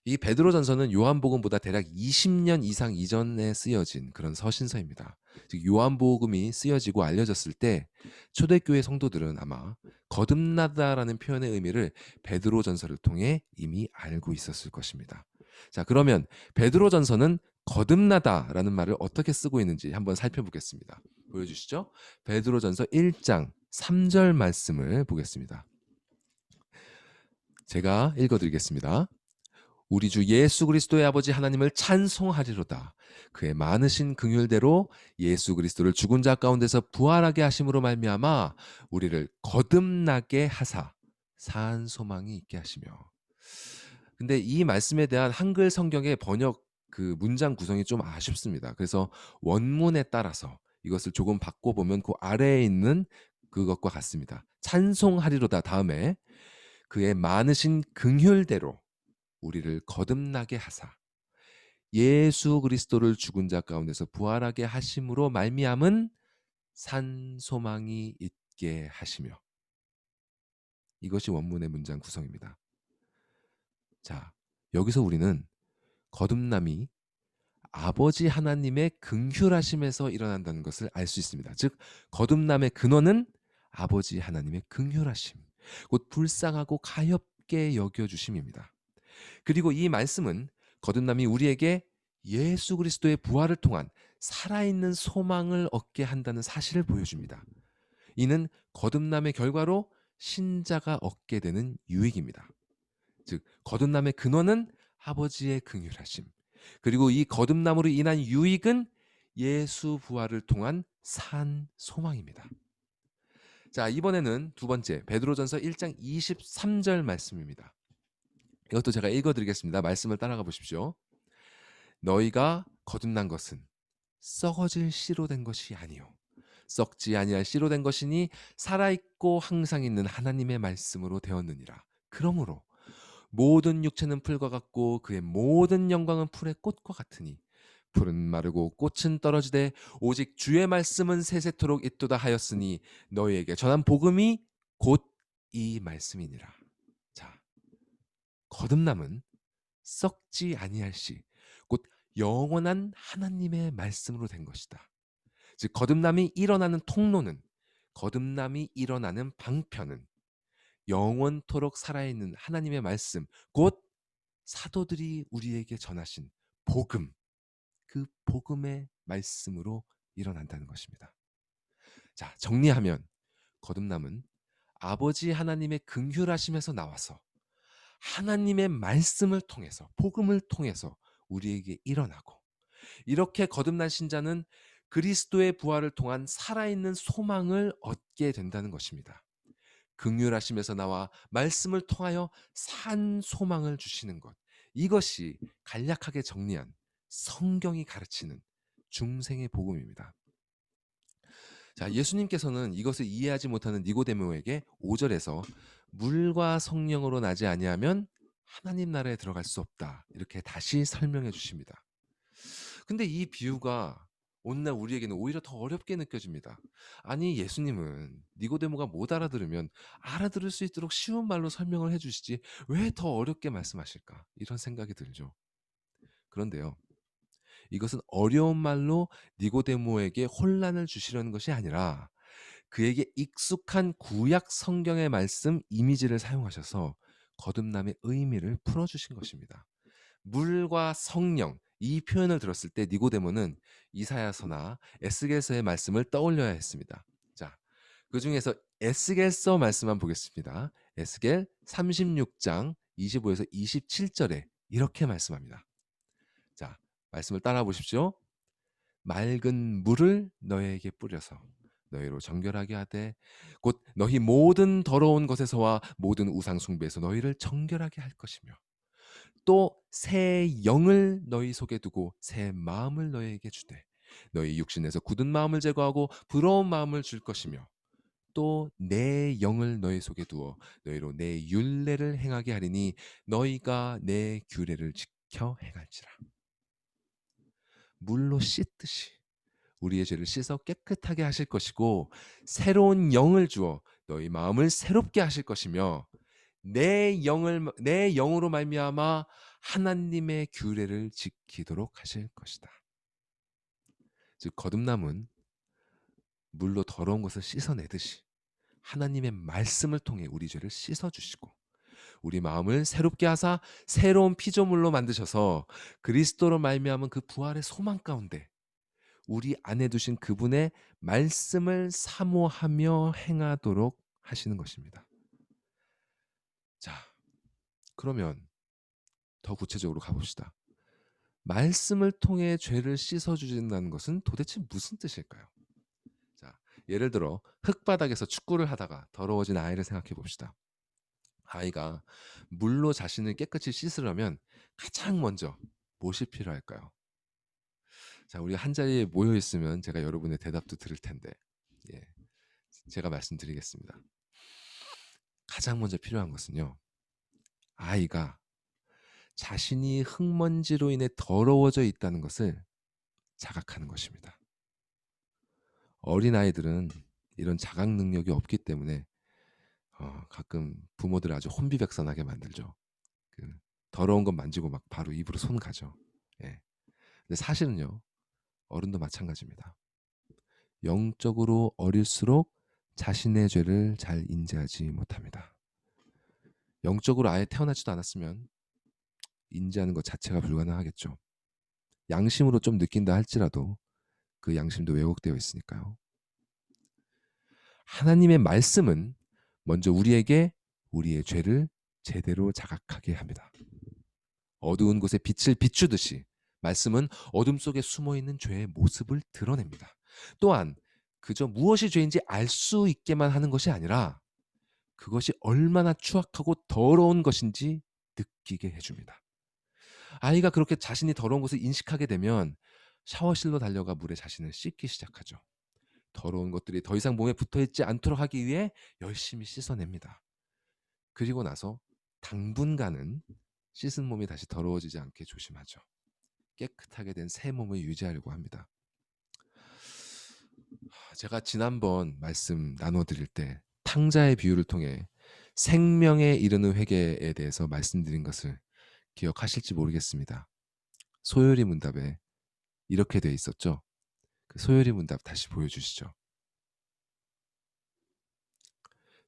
이 베드로전서는 요한복음보다 대략 20년 이상 이전에 쓰여진 그런 서신서입니다. 즉 요한복음이 쓰여지고 알려졌을 때 초대교회 성도들은 아마 거듭나다라는 표현의 의미를 베드로전서를 통해 이미 알고 있었을 것입니다. 자, 그러면 베드로전서는 거듭나다라는 말을 어떻게 쓰고 있는지 한번 살펴보겠습니다. 보여주시죠. 베드로전서 1장 3절 말씀을 보겠습니다. 제가 읽어드리겠습니다. 우리 주 예수 그리스도의 아버지 하나님을 찬송하리로다. 그의 많으신 긍휼대로 예수 그리스도를 죽은 자 가운데서 부활하게 하심으로 말미암아 우리를 거듭나게 하사 산 소망이 있게 하시며. 근데 이 말씀에 대한 한글 성경의 번역 그 문장 구성이 좀 아쉽습니다. 그래서 원문에 따라서 이것을 조금 바꿔보면 그 아래에 있는 그것과 같습니다. 찬송하리로다 다음에 그의 많으신 긍휼대로 우리를 거듭나게 하사 예수 그리스도를 죽은 자 가운데서 부활하게 하심으로 말미암은 산 소망이 있게 하시며. 이것이 원문의 문장 구성입니다. 자, 여기서 우리는 거듭남이 아버지 하나님의 긍휼하심에서 일어난다는 것을 알 수 있습니다. 즉 거듭남의 근원은 아버지 하나님의 긍휼하심, 곧 불쌍하고 가엾게 여겨주심입니다. 그리고 이 말씀은 거듭남이 우리에게 예수 그리스도의 부활을 통한 살아있는 소망을 얻게 한다는 사실을 보여줍니다. 이는 거듭남의 결과로 신자가 얻게 되는 유익입니다. 즉 거듭남의 근원은 아버지의 긍휼하심, 그리고 이 거듭남으로 인한 유익은 예수 부활을 통한 산 소망입니다. 자, 이번에는 두 번째 베드로전서 1장 23절 말씀입니다. 이것도 제가 읽어드리겠습니다. 말씀을 따라가 보십시오. 너희가 거듭난 것은 썩어질 씨로 된 것이 아니요 썩지 아니할 씨로 된 것이니 살아있고 항상 있는 하나님의 말씀으로 되었느니라. 그러므로 모든 육체는 풀과 같고 그의 모든 영광은 풀의 꽃과 같으니 풀은 마르고 꽃은 떨어지되 오직 주의 말씀은 세세토록 있도다 하였으니 너희에게 전한 복음이 곧 이 말씀이니라. 자, 거듭남은 썩지 아니할 씨, 곧 영원한 하나님의 말씀으로 된 것이다. 즉 거듭남이 일어나는 통로는, 거듭남이 일어나는 방편은 영원토록 살아있는 하나님의 말씀, 곧 사도들이 우리에게 전하신 복음, 그 복음의 말씀으로 일어난다는 것입니다. 자, 정리하면 거듭남은 아버지 하나님의 긍휼하심에서 나와서 하나님의 말씀을 통해서, 복음을 통해서 우리에게 일어나고, 이렇게 거듭난 신자는 그리스도의 부활을 통한 살아있는 소망을 얻게 된다는 것입니다. 긍휼하심에서 나와 말씀을 통하여 산 소망을 주시는 것, 이것이 간략하게 정리한 성경이 가르치는 중생의 복음입니다. 자, 예수님께서는 이것을 이해하지 못하는 니고데모에게 5절에서 물과 성령으로 나지 아니하면 하나님 나라에 들어갈 수 없다. 이렇게 다시 설명해 주십니다. 근데 이 비유가 오늘날 우리에게는 오히려 더 어렵게 느껴집니다. 아니 예수님은 니고데모가 못 알아들으면 알아들을 수 있도록 쉬운 말로 설명을 해주시지 왜 더 어렵게 말씀하실까? 이런 생각이 들죠. 그런데요. 이것은 어려운 말로 니고데모에게 혼란을 주시려는 것이 아니라 그에게 익숙한 구약 성경의 말씀 이미지를 사용하셔서 거듭남의 의미를 풀어주신 것입니다. 물과 성령 이 표현을 들었을 때 니고데모는 이사야서나 에스겔서의 말씀을 떠올려야 했습니다. 자, 그 중에서 에스겔서 말씀만 보겠습니다. 에스겔 36장 25에서 27절에 이렇게 말씀합니다. 자, 말씀을 따라 보십시오. 맑은 물을 너희에게 뿌려서 너희로 정결하게 하되 곧 너희 모든 더러운 것에서와 모든 우상 숭배에서 너희를 정결하게 할 것이며 또 새 영을 너희 속에 두고 새 마음을 너희에게 주되 너희 육신에서 굳은 마음을 제거하고 부러운 마음을 줄 것이며 또 내 영을 너희 속에 두어 너희로 내 율례를 행하게 하리니 너희가 내 규례를 지켜 행할지라. 물로 씻듯이 우리의 죄를 씻어 깨끗하게 하실 것이고 새로운 영을 주어 너희 마음을 새롭게 하실 것이며 내 영으로 말미암아 하나님의 규례를 지키도록 하실 것이다. 즉 거듭남은 물로 더러운 것을 씻어내듯이 하나님의 말씀을 통해 우리 죄를 씻어주시고 우리 마음을 새롭게 하사 새로운 피조물로 만드셔서 그리스도로 말미암은 그 부활의 소망 가운데 우리 안에 두신 그분의 말씀을 사모하며 행하도록 하시는 것입니다. 자, 그러면 더 구체적으로 가봅시다. 말씀을 통해 죄를 씻어주신다는 것은 도대체 무슨 뜻일까요? 자, 예를 들어 흙바닥에서 축구를 하다가 더러워진 아이를 생각해 봅시다. 아이가 물로 자신을 깨끗이 씻으려면 가장 먼저 무엇이 필요할까요? 자, 우리가 한 자리에 모여 있으면 제가 여러분의 대답도 들을 텐데, 예, 제가 말씀드리겠습니다. 가장 먼저 필요한 것은요, 아이가 자신이 흙먼지로 인해 더러워져 있다는 것을 자각하는 것입니다. 어린 아이들은 이런 자각 능력이 없기 때문에 가끔 부모들 아주 혼비백산하게 만들죠. 그 더러운 것 만지고 막 바로 입으로 손 가죠. 예. 근데 사실은요, 어른도 마찬가지입니다. 영적으로 어릴수록 자신의 죄를 잘 인지하지 못합니다. 영적으로 아예 태어나지도 않았으면 인지하는 것 자체가 불가능하겠죠. 양심으로 좀 느낀다 할지라도 그 양심도 왜곡되어 있으니까요. 하나님의 말씀은 먼저 우리에게 우리의 죄를 제대로 자각하게 합니다. 어두운 곳에 빛을 비추듯이 말씀은 어둠 속에 숨어있는 죄의 모습을 드러냅니다. 또한 그저 무엇이 죄인지 알 수 있게만 하는 것이 아니라 그것이 얼마나 추악하고 더러운 것인지 느끼게 해줍니다. 아이가 그렇게 자신이 더러운 것을 인식하게 되면 샤워실로 달려가 물에 자신을 씻기 시작하죠. 더러운 것들이 더 이상 몸에 붙어있지 않도록 하기 위해 열심히 씻어냅니다. 그리고 나서 당분간은 씻은 몸이 다시 더러워지지 않게 조심하죠. 깨끗하게 된 새 몸을 유지하려고 합니다. 제가 지난번 말씀 나눠드릴 때 탕자의 비유를 통해 생명에 이르는 회개에 대해서 말씀드린 것을 기억하실지 모르겠습니다. 소요리 문답에 이렇게 돼 있었죠. 그 소요리 문답 다시 보여주시죠.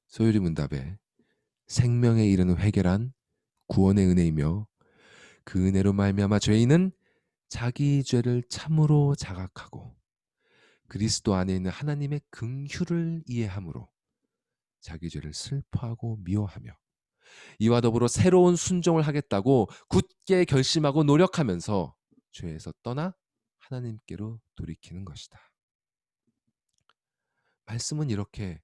소요리 문답에 생명에 이르는 회개란 구원의 은혜이며 그 은혜로 말미암아 죄인은 자기 죄를 참으로 자각하고 그리스도 안에 있는 하나님의 긍휼을 이해함으로 자기 죄를 슬퍼하고 미워하며 이와 더불어 새로운 순종을 하겠다고 굳게 결심하고 노력하면서 죄에서 떠나 하나님께로 돌이키는 것이다. 말씀은 이렇게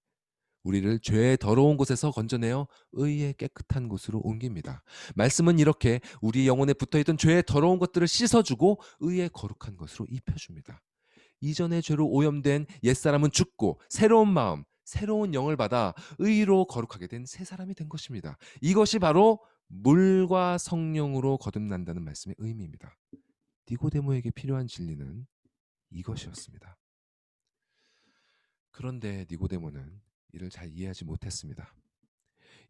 우리를 죄의 더러운 곳에서 건져내어 의의 깨끗한 곳으로 옮깁니다. 말씀은 이렇게 우리 영혼에 붙어있던 죄의 더러운 것들을 씻어주고 의의 거룩한 것으로 입혀줍니다. 이전의 죄로 오염된 옛사람은 죽고 새로운 마음, 새로운 영을 받아 의로 거룩하게 된 새 사람이 된 것입니다. 이것이 바로 물과 성령으로 거듭난다는 말씀의 의미입니다. 니고데모에게 필요한 진리는 이것이었습니다. 그런데 니고데모는 이를 잘 이해하지 못했습니다.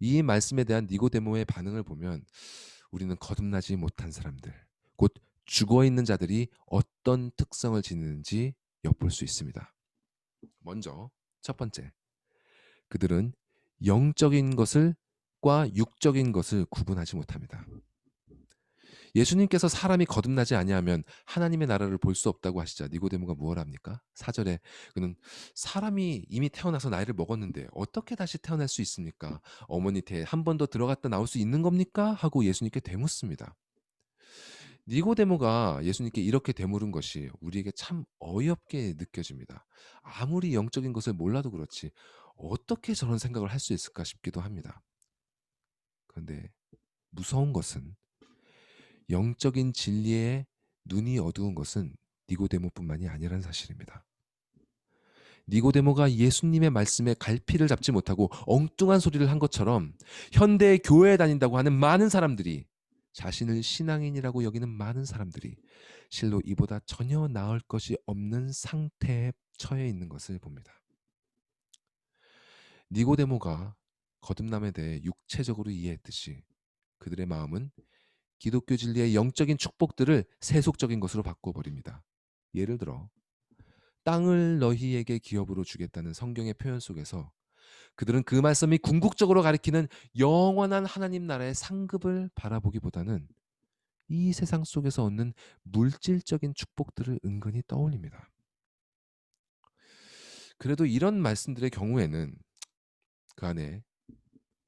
이 말씀에 대한 니고데모의 반응을 보면 우리는 거듭나지 못한 사람들, 곧 죽어있는 자들이 어떤 특성을 지니는지 엿볼 수 있습니다. 먼저 첫 번째, 그들은 영적인 것과 육적인 것을 구분하지 못합니다. 예수님께서 사람이 거듭나지 아니하면 하나님의 나라를 볼 수 없다고 하시자 니고데모가 무엇을 합니까? 4절에 그는 사람이 이미 태어나서 나이를 먹었는데 어떻게 다시 태어날 수 있습니까? 어머니 태에 한 번 더 들어갔다 나올 수 있는 겁니까? 하고 예수님께 되묻습니다. 니고데모가 예수님께 이렇게 되물은 것이 우리에게 참 어이없게 느껴집니다. 아무리 영적인 것을 몰라도 그렇지 어떻게 저런 생각을 할 수 있을까 싶기도 합니다. 그런데 무서운 것은 영적인 진리에 눈이 어두운 것은 니고데모뿐만이 아니라는 사실입니다. 니고데모가 예수님의 말씀에 갈피를 잡지 못하고 엉뚱한 소리를 한 것처럼 현대 교회에 다닌다고 하는 많은 사람들이, 자신을 신앙인이라고 여기는 많은 사람들이 실로 이보다 전혀 나을 것이 없는 상태에 처해 있는 것을 봅니다. 니고데모가 거듭남에 대해 육체적으로 이해했듯이 그들의 마음은 기독교 진리의 영적인 축복들을 세속적인 것으로 바꿔버립니다. 예를 들어 땅을 너희에게 기업으로 주겠다는 성경의 표현 속에서 그들은 그 말씀이 궁극적으로 가리키는 영원한 하나님 나라의 상급을 바라보기보다는 이 세상 속에서 얻는 물질적인 축복들을 은근히 떠올립니다. 그래도 이런 말씀들의 경우에는 그 안에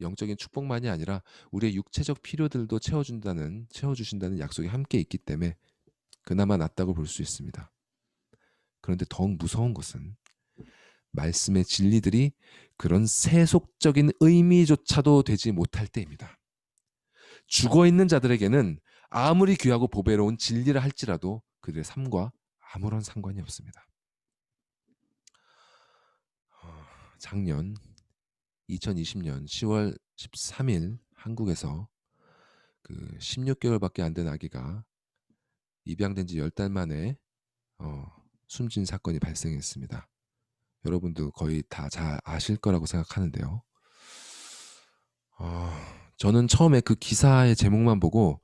영적인 축복만이 아니라 우리의 육체적 필요들도 채워주신다는 약속이 함께 있기 때문에 그나마 낫다고 볼 수 있습니다. 그런데 더욱 무서운 것은 말씀의 진리들이 그런 세속적인 의미조차도 되지 못할 때입니다. 죽어있는 자들에게는 아무리 귀하고 보배로운 진리를 할지라도 그들의 삶과 아무런 상관이 없습니다. 작년 2020년 10월 13일 한국에서 그 16개월밖에 안 된 아기가 입양된 지 10달 만에 숨진 사건이 발생했습니다. 여러분도 거의 다 잘 아실 거라고 생각하는데요. 저는 처음에 그 기사의 제목만 보고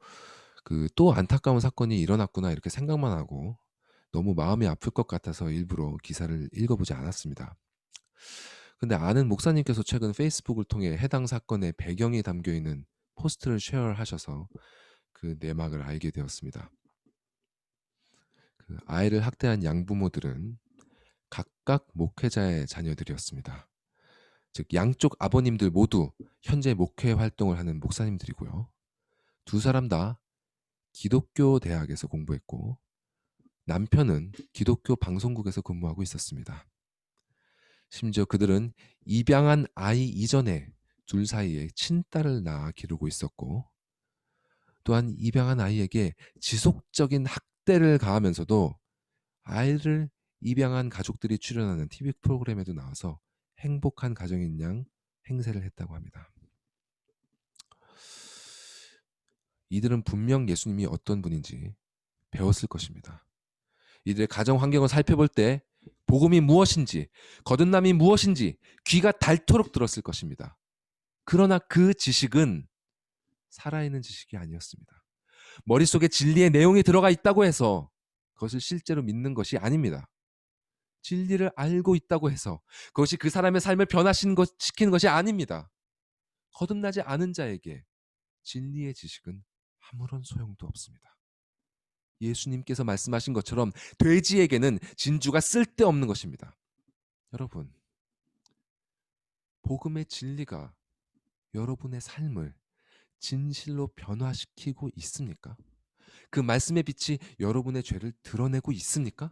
그 또 안타까운 사건이 일어났구나 이렇게 생각만 하고 너무 마음이 아플 것 같아서 일부러 기사를 읽어보지 않았습니다. 근데 아는 목사님께서 최근 페이스북을 통해 해당 사건의 배경이 담겨있는 포스트를 쉐어하셔서 그 내막을 알게 되었습니다. 그 아이를 학대한 양부모들은 각각 목회자의 자녀들이었습니다. 즉 양쪽 아버님들 모두 현재 목회 활동을 하는 목사님들이고요. 두 사람 다 기독교 대학에서 공부했고 남편은 기독교 방송국에서 근무하고 있었습니다. 심지어 그들은 입양한 아이 이전에 둘 사이에 친딸을 낳아 기르고 있었고 또한 입양한 아이에게 지속적인 학대를 가하면서도 아이를 입양한 가족들이 출연하는 TV 프로그램에도 나와서 행복한 가정인 양 행세를 했다고 합니다. 이들은 분명 예수님이 어떤 분인지 배웠을 것입니다. 이들의 가정 환경을 살펴볼 때 복음이 무엇인지, 거듭남이 무엇인지 귀가 닳도록 들었을 것입니다. 그러나 그 지식은 살아있는 지식이 아니었습니다. 머릿속에 진리의 내용이 들어가 있다고 해서 그것을 실제로 믿는 것이 아닙니다. 진리를 알고 있다고 해서 그것이 그 사람의 삶을 변화시키는 것이 아닙니다. 거듭나지 않은 자에게 진리의 지식은 아무런 소용도 없습니다. 예수님께서 말씀하신 것처럼 돼지에게는 진주가 쓸데없는 것입니다. 여러분, 복음의 진리가 여러분의 삶을 진실로 변화시키고 있습니까? 그 말씀의 빛이 여러분의 죄를 드러내고 있습니까?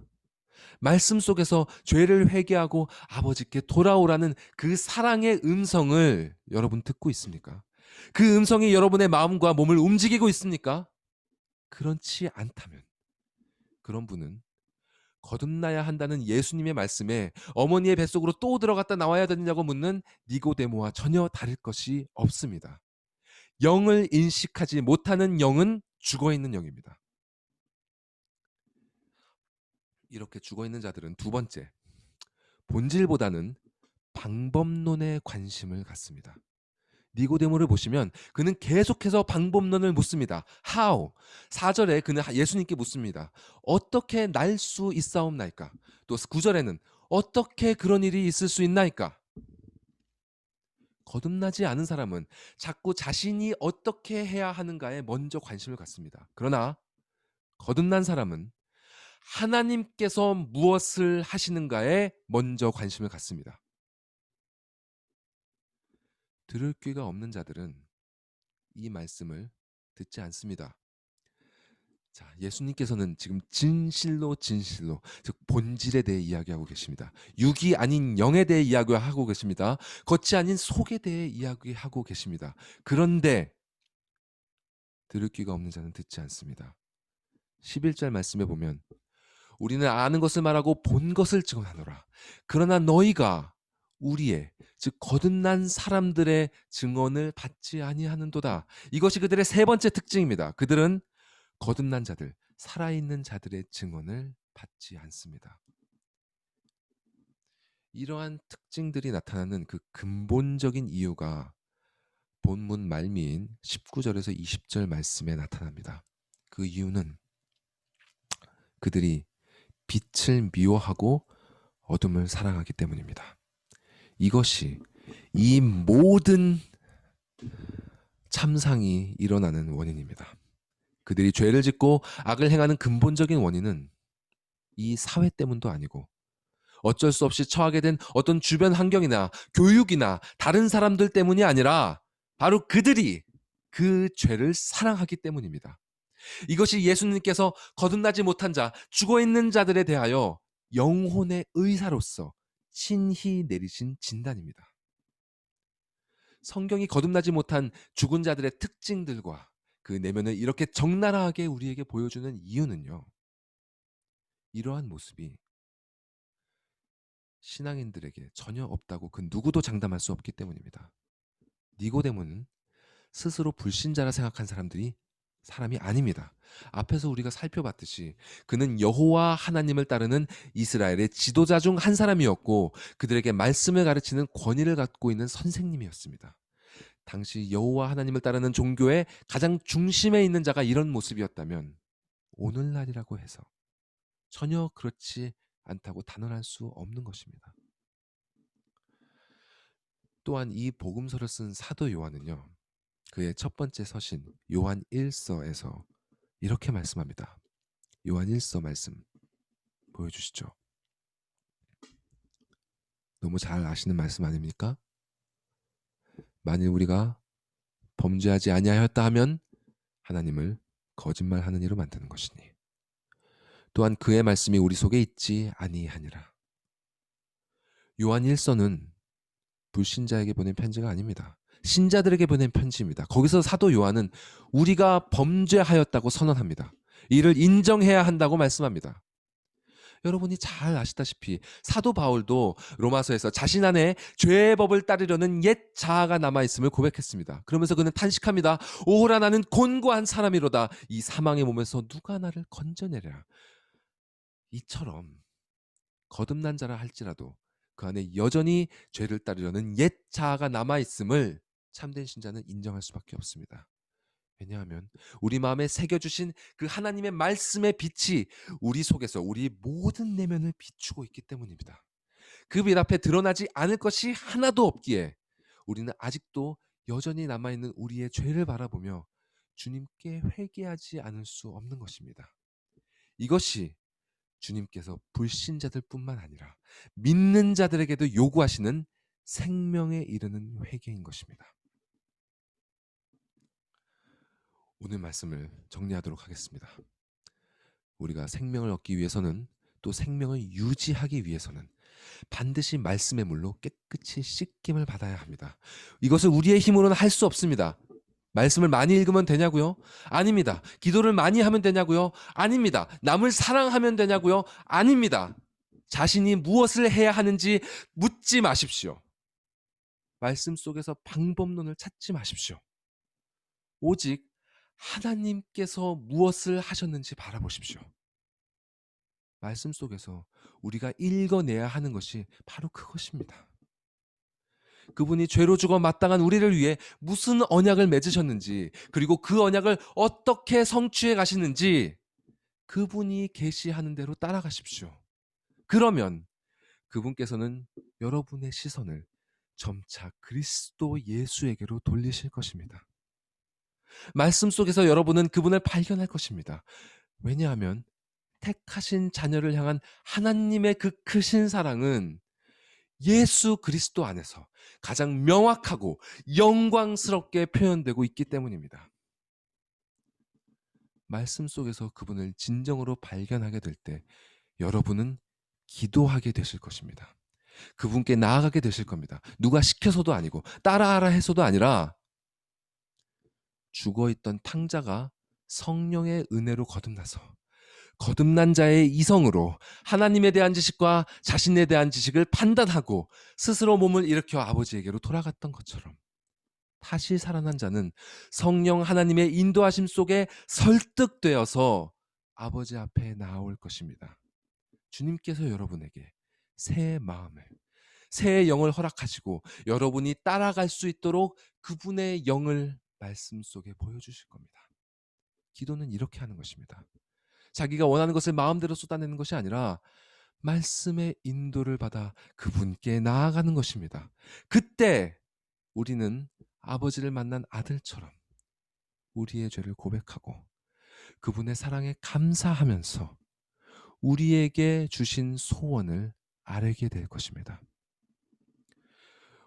말씀 속에서 죄를 회개하고 아버지께 돌아오라는 그 사랑의 음성을 여러분 듣고 있습니까? 그 음성이 여러분의 마음과 몸을 움직이고 있습니까? 그렇지 않다면 그런 분은 거듭나야 한다는 예수님의 말씀에 어머니의 뱃속으로 또 들어갔다 나와야 되느냐고 묻는 니고데모와 전혀 다를 것이 없습니다. 영을 인식하지 못하는 영은 죽어있는 영입니다. 이렇게 죽어있는 자들은 두 번째, 본질보다는 방법론에 관심을 갖습니다. 니고데모를 보시면 그는 계속해서 방법론을 묻습니다. How? 4절에 그는 예수님께 묻습니다. 어떻게 날 수 있사옵나이까? 또 9절에는 어떻게 그런 일이 있을 수 있나이까? 거듭나지 않은 사람은 자꾸 자신이 어떻게 해야 하는가에 먼저 관심을 갖습니다. 그러나 거듭난 사람은 하나님께서 무엇을 하시는가에 먼저 관심을 갖습니다. 들을 귀가 없는 자들은 이 말씀을 듣지 않습니다. 자, 예수님께서는 지금 진실로 즉 본질에 대해 이야기하고 계십니다. 육이 아닌 영에 대해 이야기하고 계십니다. 겉이 아닌 속에 대해 이야기하고 계십니다. 그런데 들을 귀가 없는 자는 듣지 않습니다. 11절 말씀에 보면 우리는 아는 것을 말하고 본 것을 증언하노라. 그러나 너희가 우리의 즉 거듭난 사람들의 증언을 받지 아니하는도다. 이것이 그들의 세 번째 특징입니다. 그들은 거듭난 자들, 살아있는 자들의 증언을 받지 않습니다. 이러한 특징들이 나타나는 그 근본적인 이유가 본문 말미인 19절에서 20절 말씀에 나타납니다. 그 이유는 그들이 빛을 미워하고 어둠을 사랑하기 때문입니다. 이것이 이 모든 참상이 일어나는 원인입니다. 그들이 죄를 짓고 악을 행하는 근본적인 원인은 이 사회 때문도 아니고 어쩔 수 없이 처하게 된 어떤 주변 환경이나 교육이나 다른 사람들 때문이 아니라 바로 그들이 그 죄를 사랑하기 때문입니다. 이것이 예수님께서 거듭나지 못한 자, 죽어있는 자들에 대하여 영혼의 의사로서 친히 내리신 진단입니다. 성경이 거듭나지 못한 죽은 자들의 특징들과 그 내면을 이렇게 적나라하게 우리에게 보여주는 이유는요. 이러한 모습이 신앙인들에게 전혀 없다고 그 누구도 장담할 수 없기 때문입니다. 니고데모는 스스로 불신자라 생각한 사람이 아닙니다. 앞에서 우리가 살펴봤듯이 그는 여호와 하나님을 따르는 이스라엘의 지도자 중 한 사람이었고 그들에게 말씀을 가르치는 권위를 갖고 있는 선생님이었습니다. 당시 여호와 하나님을 따르는 종교의 가장 중심에 있는 자가 이런 모습이었다면 오늘날이라고 해서 전혀 그렇지 않다고 단언할 수 없는 것입니다. 또한 이 복음서를 쓴 사도 요한은요. 그의 첫 번째 서신 요한 1서에서 이렇게 말씀합니다. 요한 1서 말씀 보여주시죠. 너무 잘 아시는 말씀 아닙니까? 만일 우리가 범죄하지 아니하였다 하면 하나님을 거짓말하는 이로 만드는 것이니 또한 그의 말씀이 우리 속에 있지 아니하니라. 요한 1서는 불신자에게 보낸 편지가 아닙니다. 신자들에게 보낸 편지입니다. 거기서 사도 요한은 우리가 범죄하였다고 선언합니다. 이를 인정해야 한다고 말씀합니다. 여러분이 잘 아시다시피 사도 바울도 로마서에서 자신 안에 죄의 법을 따르려는 옛 자아가 남아있음을 고백했습니다. 그러면서 그는 탄식합니다. 오호라 나는 곤고한 사람이로다. 이 사망의 몸에서 누가 나를 건져내랴. 이처럼 거듭난 자라 할지라도 그 안에 여전히 죄를 따르려는 옛 자아가 남아있음을 참된 신자는 인정할 수밖에 없습니다. 왜냐하면 우리 마음에 새겨주신 그 하나님의 말씀의 빛이 우리 속에서 우리 모든 내면을 비추고 있기 때문입니다. 그 빛 앞에 드러나지 않을 것이 하나도 없기에 우리는 아직도 여전히 남아있는 우리의 죄를 바라보며 주님께 회개하지 않을 수 없는 것입니다. 이것이 주님께서 불신자들 뿐만 아니라 믿는 자들에게도 요구하시는 생명에 이르는 회개인 것입니다. 오늘 말씀을 정리하도록 하겠습니다. 우리가 생명을 얻기 위해서는 또 생명을 유지하기 위해서는 반드시 말씀의 물로 깨끗이 씻김을 받아야 합니다. 이것을 우리의 힘으로는 할 수 없습니다. 말씀을 많이 읽으면 되냐고요? 아닙니다. 기도를 많이 하면 되냐고요? 아닙니다. 남을 사랑하면 되냐고요? 아닙니다. 자신이 무엇을 해야 하는지 묻지 마십시오. 말씀 속에서 방법론을 찾지 마십시오. 오직 하나님께서 무엇을 하셨는지 바라보십시오. 말씀 속에서 우리가 읽어내야 하는 것이 바로 그것입니다. 그분이 죄로 죽어 마땅한 우리를 위해 무슨 언약을 맺으셨는지, 그리고 그 언약을 어떻게 성취해 가시는지 그분이 계시하는 대로 따라가십시오. 그러면 그분께서는 여러분의 시선을 점차 그리스도 예수에게로 돌리실 것입니다. 말씀 속에서 여러분은 그분을 발견할 것입니다. 왜냐하면 택하신 자녀를 향한 하나님의 그 크신 사랑은 예수 그리스도 안에서 가장 명확하고 영광스럽게 표현되고 있기 때문입니다. 말씀 속에서 그분을 진정으로 발견하게 될 때 여러분은 기도하게 되실 것입니다. 그분께 나아가게 되실 겁니다. 누가 시켜서도 아니고 따라하라 해서도 아니라 죽어있던 탕자가 성령의 은혜로 거듭나서 거듭난 자의 이성으로 하나님에 대한 지식과 자신에 대한 지식을 판단하고 스스로 몸을 일으켜 아버지에게로 돌아갔던 것처럼 다시 살아난 자는 성령 하나님의 인도하심 속에 설득되어서 아버지 앞에 나올 것입니다. 주님께서 여러분에게 새 마음을, 새 영을 허락하시고 여러분이 따라갈 수 있도록 그분의 영을 말씀 속에 보여주실 겁니다. 기도는 이렇게 하는 것입니다. 자기가 원하는 것을 마음대로 쏟아내는 것이 아니라 말씀의 인도를 받아 그분께 나아가는 것입니다. 그때 우리는 아버지를 만난 아들처럼 우리의 죄를 고백하고 그분의 사랑에 감사하면서 우리에게 주신 소원을 아뢰게 될 것입니다.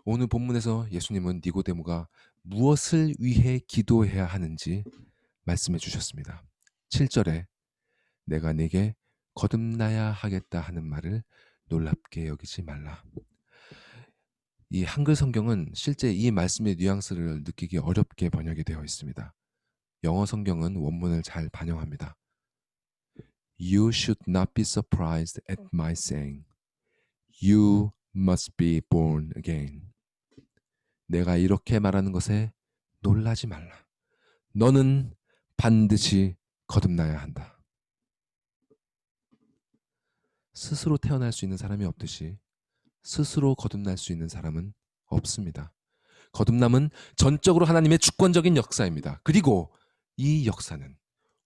오늘 본문에서 예수님은 니고데모가 무엇을 위해 기도해야 하는지 말씀해 주셨습니다. 7절에 내가 네게 거듭나야 하겠다 하는 말을 놀랍게 여기지 말라. 이 한글 성경은 실제 이 말씀의 뉘앙스를 느끼기 어렵게 번역이 되어 있습니다. 영어 성경은 원문을 잘 반영합니다. You should not be surprised at my saying, You must be born again. 내가 이렇게 말하는 것에 놀라지 말라. 너는 반드시 거듭나야 한다. 스스로 태어날 수 있는 사람이 없듯이 스스로 거듭날 수 있는 사람은 없습니다. 거듭남은 전적으로 하나님의 주권적인 역사입니다. 그리고 이 역사는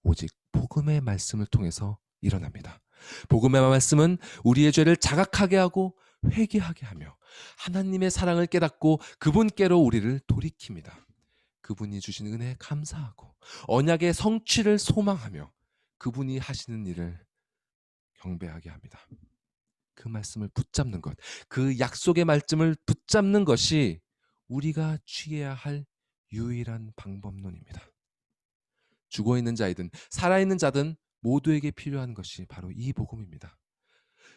오직 복음의 말씀을 통해서 일어납니다. 복음의 말씀은 우리의 죄를 자각하게 하고 회개하게 하며 하나님의 사랑을 깨닫고 그분께로 우리를 돌이킵니다. 그분이 주신 은혜에 감사하고 언약의 성취를 소망하며 그분이 하시는 일을 경배하게 합니다. 그 말씀을 붙잡는 것, 그 약속의 말씀을 붙잡는 것이 우리가 취해야 할 유일한 방법론입니다. 죽어있는 자이든 살아있는 자든 모두에게 필요한 것이 바로 이 복음입니다.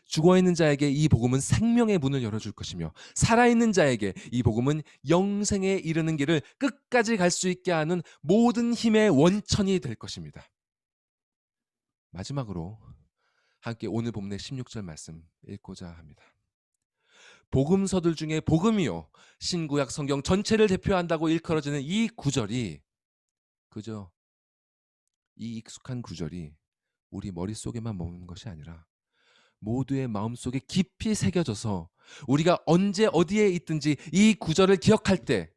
죽어있는 자에게 이 복음은 생명의 문을 열어줄 것이며 살아있는 자에게 이 복음은 영생에 이르는 길을 끝까지 갈 수 있게 하는 모든 힘의 원천이 될 것입니다. 마지막으로 함께 오늘 본문의 16절 말씀 읽고자 합니다. 복음서들 중에 복음이요 신구약 성경 전체를 대표한다고 일컬어지는 이 구절이 그저 이 익숙한 구절이 우리 머릿속에만 머무는 것이 아니라 모두의 마음속에 깊이 새겨져서 우리가 언제 어디에 있든지 이 구절을 기억할 때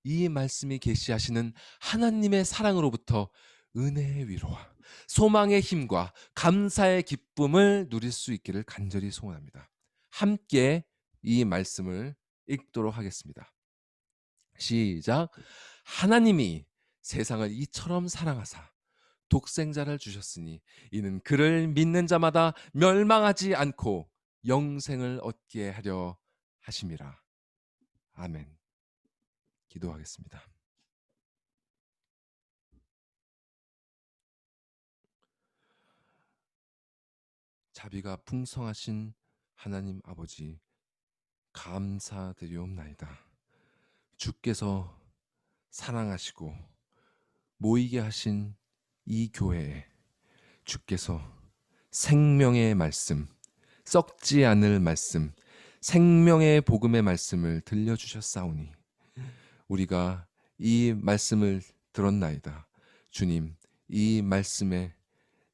이 말씀이 계시하시는 하나님의 사랑으로부터 은혜의 위로와 소망의 힘과 감사의 기쁨을 누릴 수 있기를 간절히 소원합니다. 함께 이 말씀을 읽도록 하겠습니다. 시작. 하나님이 세상을 이처럼 사랑하사 독생자를 주셨으니 이는 그를 믿는 자마다 멸망하지 않고 영생을 얻게 하려 하심이라. 아멘. 기도하겠습니다. 자비가 풍성하신 하나님 아버지 감사드리옵나이다. 주께서 사랑하시고 모이게 하신 이 교회에 주께서 생명의 말씀, 썩지 않을 말씀, 생명의 복음의 말씀을 들려주셨사오니 우리가 이 말씀을 들었나이다. 주님, 이 말씀에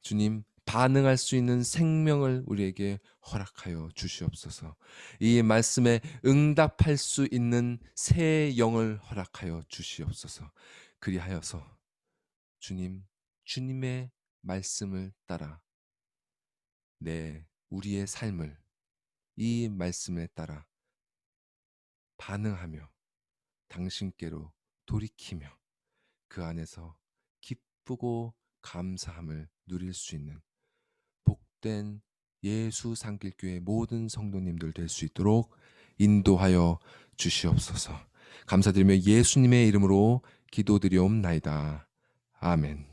주님 반응할 수 있는 생명을 우리에게 허락하여 주시옵소서. 이 말씀에 응답할 수 있는 새 영을 허락하여 주시옵소서. 그리하여서 주님, 주님의 말씀을 따라 우리의 삶을 이 말씀에 따라 반응하며 당신께로 돌이키며 그 안에서 기쁘고 감사함을 누릴 수 있는 복된 예수 산길교회 모든 성도님들 될 수 있도록 인도하여 주시옵소서. 감사드리며 예수님의 이름으로 기도드리옵나이다. 아멘.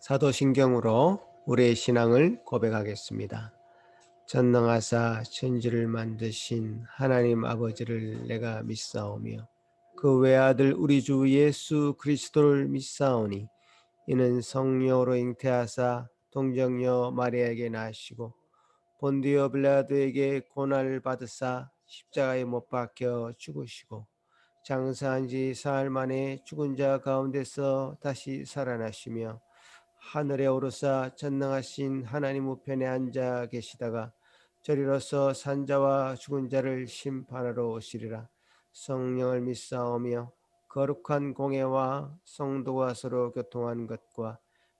사도신경으로 우리의 신앙을 고백하겠습니다. 전능하사 천지를 만드신 하나님 아버지를 내가 믿사오며 그 외아들 우리 주 예수 그리스도를 믿사오니 이는 성령으로 잉태하사 동정녀 마리아에게 나시고 본디오 빌라도에게 고난을 받으사 십자가에 못 박혀 죽으시고 장사한 지 사흘 만에 죽은 자 가운데서 다시 살아나시며 하늘에 오르사 전능하신 하나님 우편에 앉아 계시다가 저리로서 산자와 죽은 자를 심판하러 오시리라. 성령을 믿사오며 거룩한 공회와 성도가 서로 교통한 것과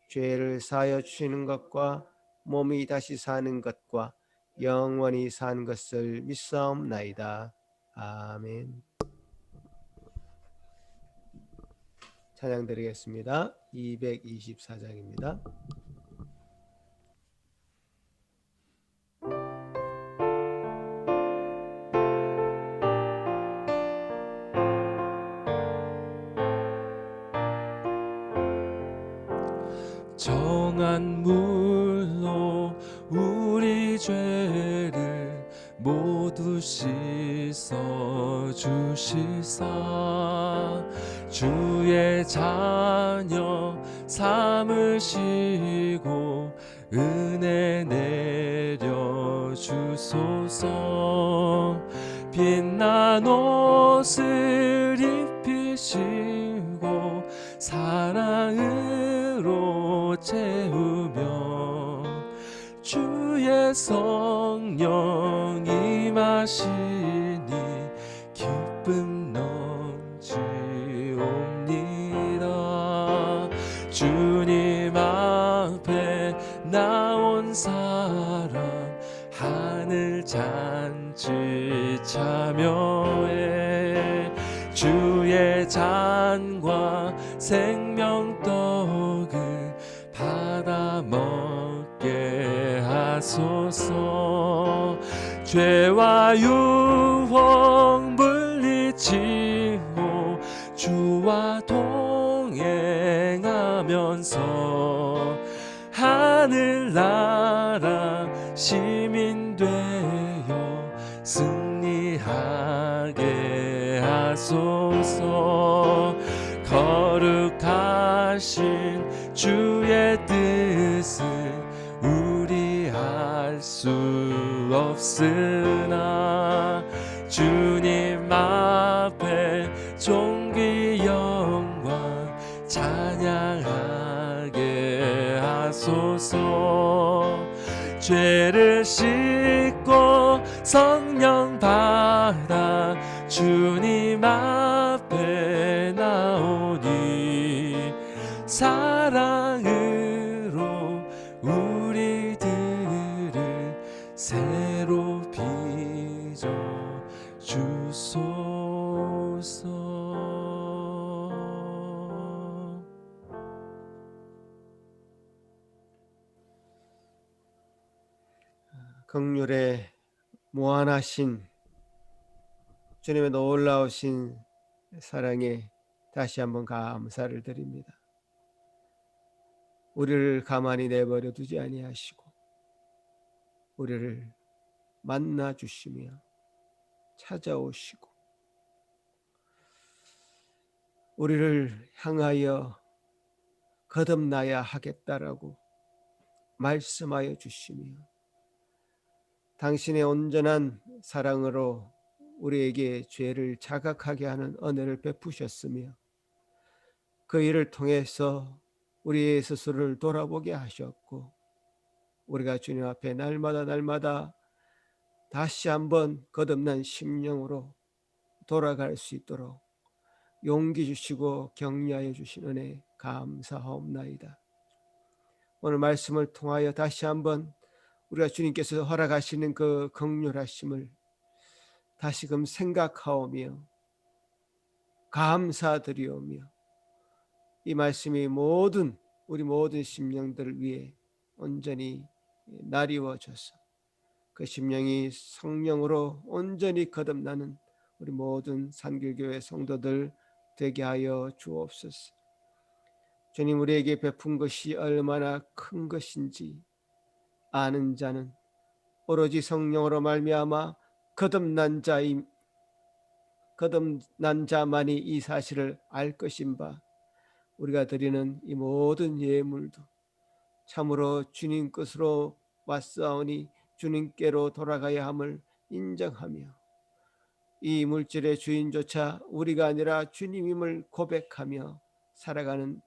죄를 사하여 주시는 것과 몸이 다시 사는 것과 영원히 산 것을 믿사옵나이다. 아멘. 찬양 드리겠습니다. 224장입니다. 정한 물로 우리 죄를 모두 씻어 주시사 주의 자녀 삼으시고 은혜 내려 주소서. 빛난 옷을 입히시고 사랑으로 채우며 주의 성령 임하시니 기쁨 넘치옵니다. 주님 앞에 나온 사람 하늘 잔치 참여해 주의 잔과 생명떡을 받아 먹게 하소서. 죄와 유혹 물리치고 주와 동행하면서 하늘나라 시민 되어 승리하게 하소서. 거룩하신 주의 뜻을 우리 알 수 없으나 주님 앞에 존귀 영광 찬양하게 하소서. 죄를 씻고 성령 받아 주님 앞에 나오니 사랑으로 우리들을 새로 빚어 주소서. 긍휼에 무한하신 주님의 놀라우신 사랑에 다시 한번 감사를 드립니다. 우리를 가만히 내버려 두지 아니하시고 우리를 만나 주시며 찾아오시고 우리를 향하여 거듭나야 하겠다라고 말씀하여 주시며 당신의 온전한 사랑으로 우리에게 죄를 자각하게 하는 은혜를 베푸셨으며 그 일을 통해서 우리의 스스로를 돌아보게 하셨고 우리가 주님 앞에 날마다 다시 한번 거듭난 심령으로 돌아갈 수 있도록 용기 주시고 격려하여 주신 은혜 감사하옵나이다. 오늘 말씀을 통하여 다시 한번 우리가 주님께서 허락하시는 그 긍휼하심을 다시금 생각하오며 감사드리오며 이 말씀이 우리 모든 심령들을 위해 온전히 나리워져서 그 심령이 성령으로 온전히 거듭나는 우리 모든 산길교회 성도들 되게 하여 주옵소서. 주님, 우리에게 베푼 것이 얼마나 큰 것인지 아는 자는 오로지 성령으로 말미암아 거듭난 자만이 이 사실을 알 것인 바 우리가 드리는 이 모든 예물도 참으로 주님 것으로 왔사오니 주님께로 돌아가야 함을 인정하며 이 물질의 주인조차 우리가 아니라 주님임을 고백하며 살아가는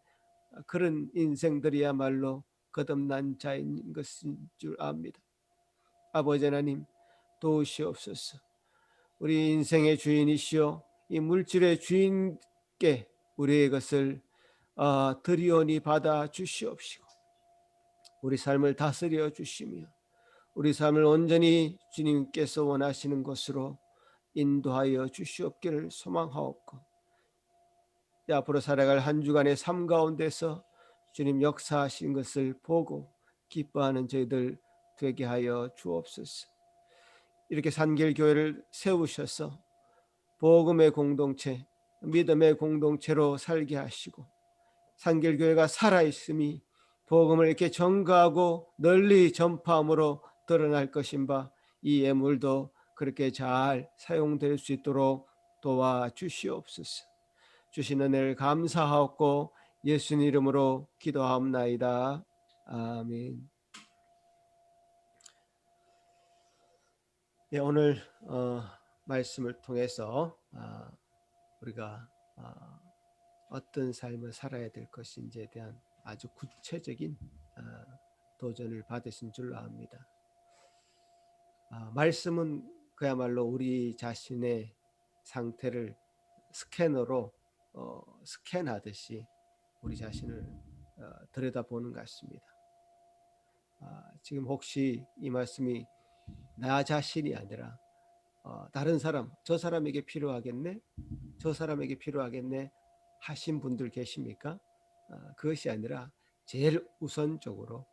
그런 인생들이야말로 거듭난 자인 것인 줄 압니다. 아버지 하나님, 도우시옵소서. 우리 인생의 주인이시오 이 물질의 주인께 우리의 것을 드리오니 받아 주시옵시고 우리 삶을 다스려 주시며 우리 삶을 온전히 주님께서 원하시는 것으로 인도하여 주시옵기를 소망하옵고 앞으로 살아갈 한 주간의 삶 가운데서 주님 역사하신 것을 보고 기뻐하는 저희들 되게 하여 주옵소서. 이렇게 산길교회를 세우셔서 복음의 공동체, 믿음의 공동체로 살게 하시고 산길교회가 살아있음이 복음을 이렇게 전가하고 널리 전파함으로 드러날 것인 바 이 예물도 그렇게 잘 사용될 수 있도록 도와주시옵소서. 주신 은혜를 감사하옵고 예수님 이름으로 기도하옵나이다. 아멘. 네, 오늘 말씀을 통해서 우리가 어떤 삶을 살아야 될 것인지에 대한 아주 구체적인 도전을 받으신 줄 압니다. 말씀은 그야말로 우리 자신의 상태를 스캐너로 스캔하듯이 우리 자신을 들여다보는 것 같습니다. 지금 혹시 이 말씀이 나 자신이 아니라 다른 사람, 저 사람에게 필요하겠네, 저 사람에게 필요하겠네 하신 분들 계십니까? 그것이 아니라 제일 우선적으로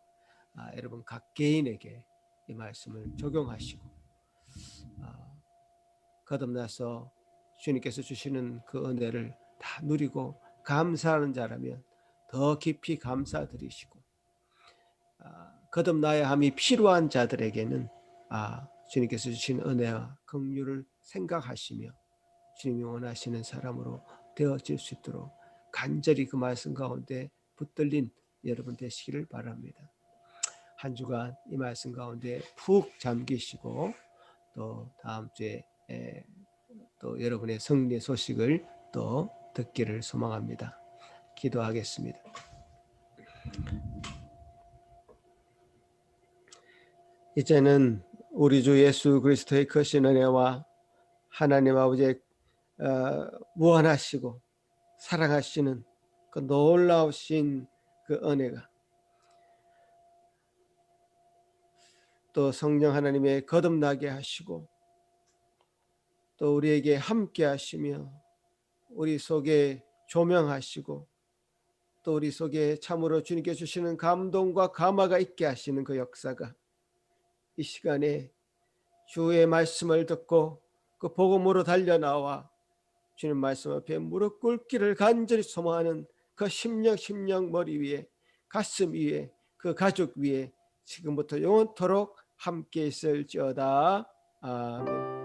여러분 각 개인에게 이 말씀을 적용하시고 거듭나서 주님께서 주시는 그 은혜를 다 누리고 감사하는 자라면 더 깊이 감사드리시고 거듭나야 함이 필요한 자들에게는 주님께서 주신 은혜와 긍휼을 생각하시며 주님이 원하시는 사람으로 되어질 수 있도록 간절히 그 말씀 가운데 붙들린 여러분 되시기를 바랍니다. 한 주간 이 말씀 가운데 푹 잠기시고 또 다음 주에 또 여러분의 승리의 소식을 또 듣기를 소망합니다. 기도하겠습니다. 이제는 우리 주 예수 그리스도의 크신 은혜와 하나님 아버지의 무한하시고 사랑하시는 그 놀라우신 그 은혜가 또 성령 하나님의 거듭나게 하시고 또 우리에게 함께 하시며 우리 속에 조명하시고 또 우리 속에 참으로 주님께 주시는 감동과 감화가 있게 하시는 그 역사가 이 시간에 주의 말씀을 듣고 그 복음으로 달려나와 주님 말씀 앞에 무릎 꿇기를 간절히 소망하는 그 심령 머리 위에 가슴 위에 그 가족 위에 지금부터 영원토록 함께 있을지어다. 아멘.